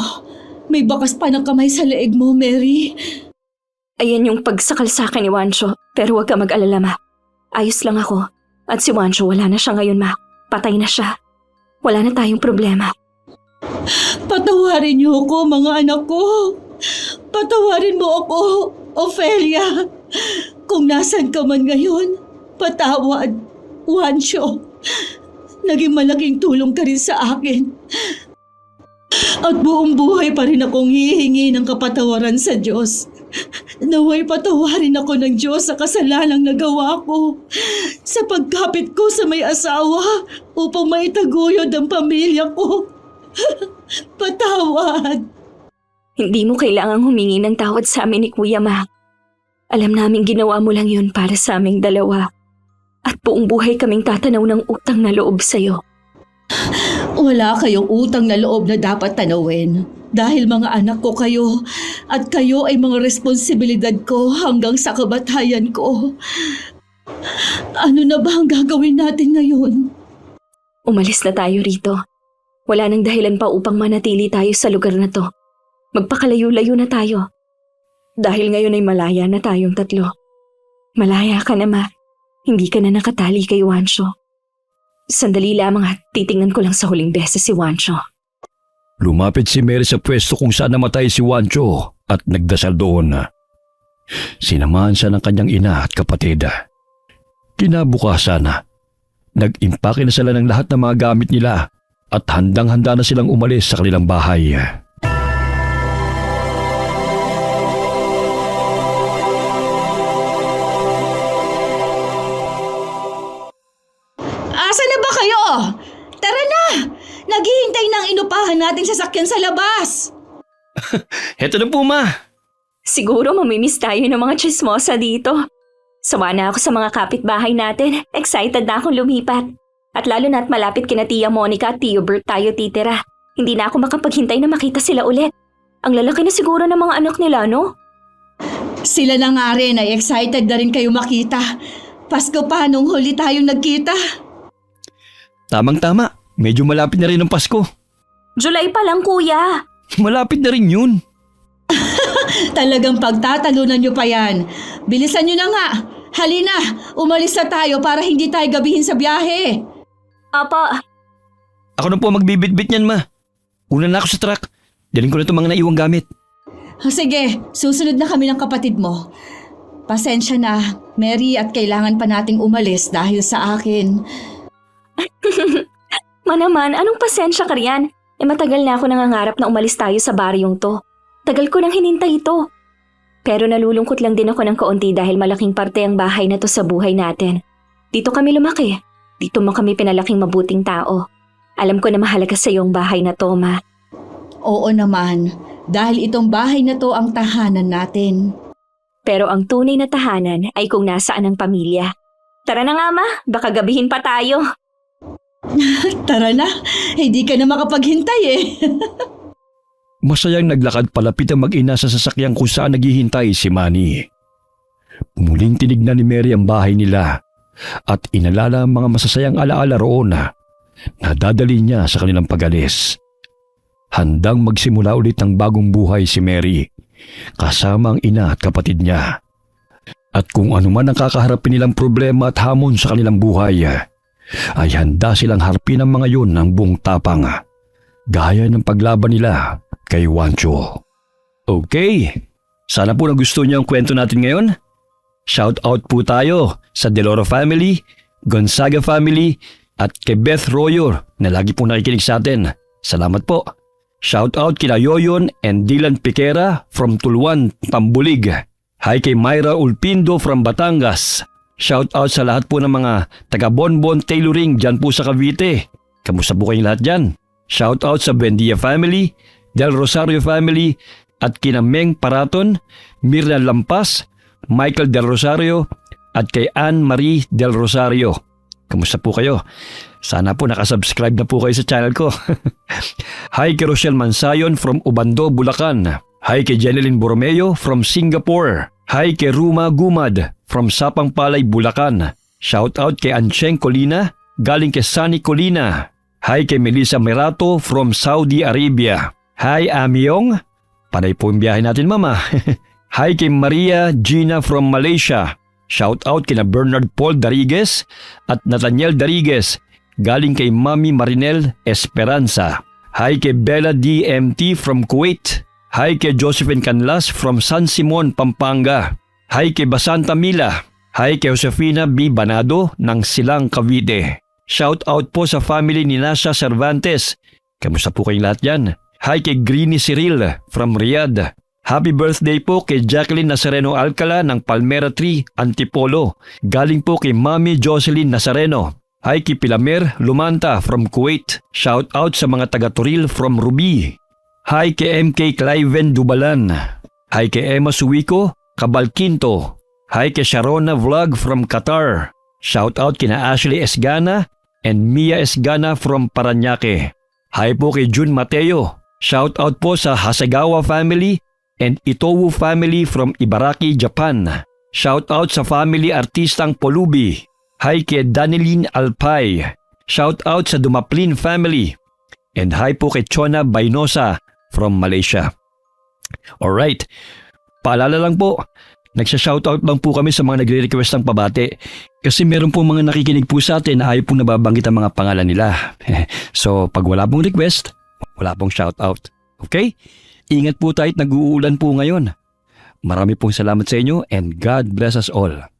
may bakas pa ng kamay sa leeg mo, Mary.
Ayan yung pagsakal sa akin ni Wancho. Pero huwag ka mag-alala, Ma. Ayos lang ako. At si Wancho wala na siya ngayon, Ma. Patay na siya. Wala na tayong problema.
Patawarin niyo ako, mga anak ko. Patawarin mo ako, Ophelia. Kung nasan ka man ngayon, patawad, Wancho. Naging malaking tulong ka rin sa akin. At buong buhay pa rin akong hihingi ng kapatawaran sa Diyos. Naway patawarin ako ng Diyos sa kasalanang nagawa ko. Sa pagkapit ko sa may asawa upang maitaguyod ang pamilya ko. Patawad.
Hindi mo kailangang humingi ng tawad sa amin ni Kuya, Ma. Alam namin ginawa mo lang yun para sa aming dalawa. At buong buhay kaming tatanaw ng utang na loob sa'yo.
Wala kayong utang na loob na dapat tanawin. Dahil mga anak ko kayo at kayo ay mga responsibilidad ko hanggang sa kabatayan ko. Ano na ba ang gagawin natin ngayon?
Umalis na tayo rito. Wala nang dahilan pa upang manatili tayo sa lugar na to. Magpakalayo-layo na tayo. Dahil ngayon ay malaya na tayong tatlo. Malaya ka na, Ma. Hindi ka na nakatali kay Wancho. Sandali lamang at titingnan ko lang sa huling beses si Wancho.
lumapit si Mary sa pwesto kung saan namatay si Wancho at nagdasal doon. Sinamahan siya ng kanyang ina at kapatid. Kinabukasan, nag-impake na sila ng lahat ng mga gamit nila at handang-handa na silang umalis sa kanilang bahay.
Asa na ba kayo? Tara na! Naghihintay ng inupahan nating sasakyan sa labas.
Heto na po, Ma.
Siguro mamimiss tayo ng mga chismosa dito. Sawa na ako sa mga kapitbahay natin. Excited na akong lumipat. At lalo na't malapit kina Tia Monica at Tio Bert tayo titira. Hindi na ako makapaghintay na makita sila ulit. Ang lalaki na siguro ng mga anak nila, no?
Sila na nga rin ay excited na rin kayo makita. Pasko pa nung huli tayong nagkita.
Tamang-tama. Medyo malapit na rin ang Pasko.
July pa lang, kuya.
Malapit na rin yun.
Talagang pagtatalunan nyo pa yan. Bilisan nyo na nga. Halina, umalis na tayo para hindi tayo gabihin sa biyahe.
Apa,
Ako na po magbibitbit niyan, Ma. Una na ako sa truck. Daling ko na itong mga naiwang gamit.
Sige, susunod na kami ng kapatid mo. Pasensya na, Mary, at kailangan pa nating umalis dahil sa akin.
naman, anong pasensya ka riyan? Matagal na ako nangangarap na umalis tayo sa baryong to. Tagal ko nang hinintay ito. Pero nalulungkot lang din ako ng kaunti dahil malaking parte ang bahay na to sa buhay natin. Dito kami lumaki. Dito mo kami pinalaking mabuting tao. Alam ko na mahalaga sa iyo ang bahay na to, Ma.
Oo naman, dahil itong bahay na to ang tahanan natin.
Pero ang tunay na tahanan ay kung nasaan ang pamilya. Tara na nga, Ma. Baka gabihin pa tayo.
Tara na, hindi ka na makapaghintay eh.
Masayang naglakad palapit ang mag-ina sa sasakyan kung saan naghihintay si Manny. Muling tinignan ni Mary ang bahay nila at inalala ang mga masasayang alaala roon na dadali niya sa kanilang pag-alis. Handang magsimula ulit ng bagong buhay si Mary kasama ang ina at kapatid niya. At kung ano man ang kakaharapin nilang problema at hamon sa kanilang buhay, ay handa silang harpin ang mga yun ng buong tapang, gaya ng paglaban nila kay Juancho. Okay, sana po nagustuhan niyo ang kwento natin ngayon. Shout out po tayo sa Deloro family, Gonzaga family at kay Beth Royo na lagi pong nakikinig sa atin. Salamat po. Shout out kina Yoyon and Dylan Piquera from Tuluan, Tambulig. Hi kay Myra Ulpindo from Batangas. Shout out sa lahat po ng mga taga Bonbon Tailoring dyan po sa Cavite. Kamusta po kayong lahat dyan? Shout out sa Buendia family, Del Rosario family at kina Meng Paraton, Mirna Lampas, Michael Del Rosario at kay Anne Marie Del Rosario. Kamusta po kayo? Sana po nakasubscribe na po kayo sa channel ko. Hi kay Rochelle Mansayon from Ubando, Bulacan. Hi kay Jeneline Borromeo from Singapore. Hi kay Ruma Gumad from Sapang Palay, Bulacan. Shout out kay Ancheng Colina galing kay Sunny Colina. Hi kay Melissa Merato from Saudi Arabia. Hi Amyong. Panay po yung biyahe natin, Mama. Hi kay Maria Gina from Malaysia. Shout out kina Bernard Paul Darigues at Nathaniel Darigues galing kay Mami Marinel Esperanza. Hi kay Bella DMT from Kuwait. Hi kay Josephine Canlas from San Simon, Pampanga. Hi kay Basanta Mila. Hi kay Josefina B. Banado ng Silang, Cavite. Shout out po sa family ni Nasha Cervantes. Kamusta po kayong lahat yan? Hi kay Greeny Cyril from Riyadh. Happy birthday po kay Jacqueline Nazareno Alcala ng Palmera Tree, Antipolo. Galing po kay Mami Jocelyn Nazareno. Hi kay Pilamer Lumanta from Kuwait. Shout out sa mga taga Toril from Ruby. Hi kay MK Cliven Dubalan. Hi kay Emma Suwico, Cabalquinto. Hi kay Sharona Vlog from Qatar. Shout out kina Ashley Esgana and Mia Esgana from Parañaque. Hi po kay June Mateo. Shout out po sa Hasegawa family and Itowu family from Ibaraki, Japan. Shout out sa family artistang Polubi. Hi kay Daneline Alpay. Shout out sa Dumaplin family. And hi po kay Chona Bainosa from Malaysia. Alright, paalala lang po, nagsha-shoutout lang po kami sa mga nagre-request ng pabate kasi meron po mga nakikinig po sa atin na ayaw pong nababanggit ang mga pangalan nila. So pag wala pong request, wala pong shoutout. Okay? Ingat po tayo at nag-uulan po ngayon. Marami pong salamat sa inyo and God bless us all.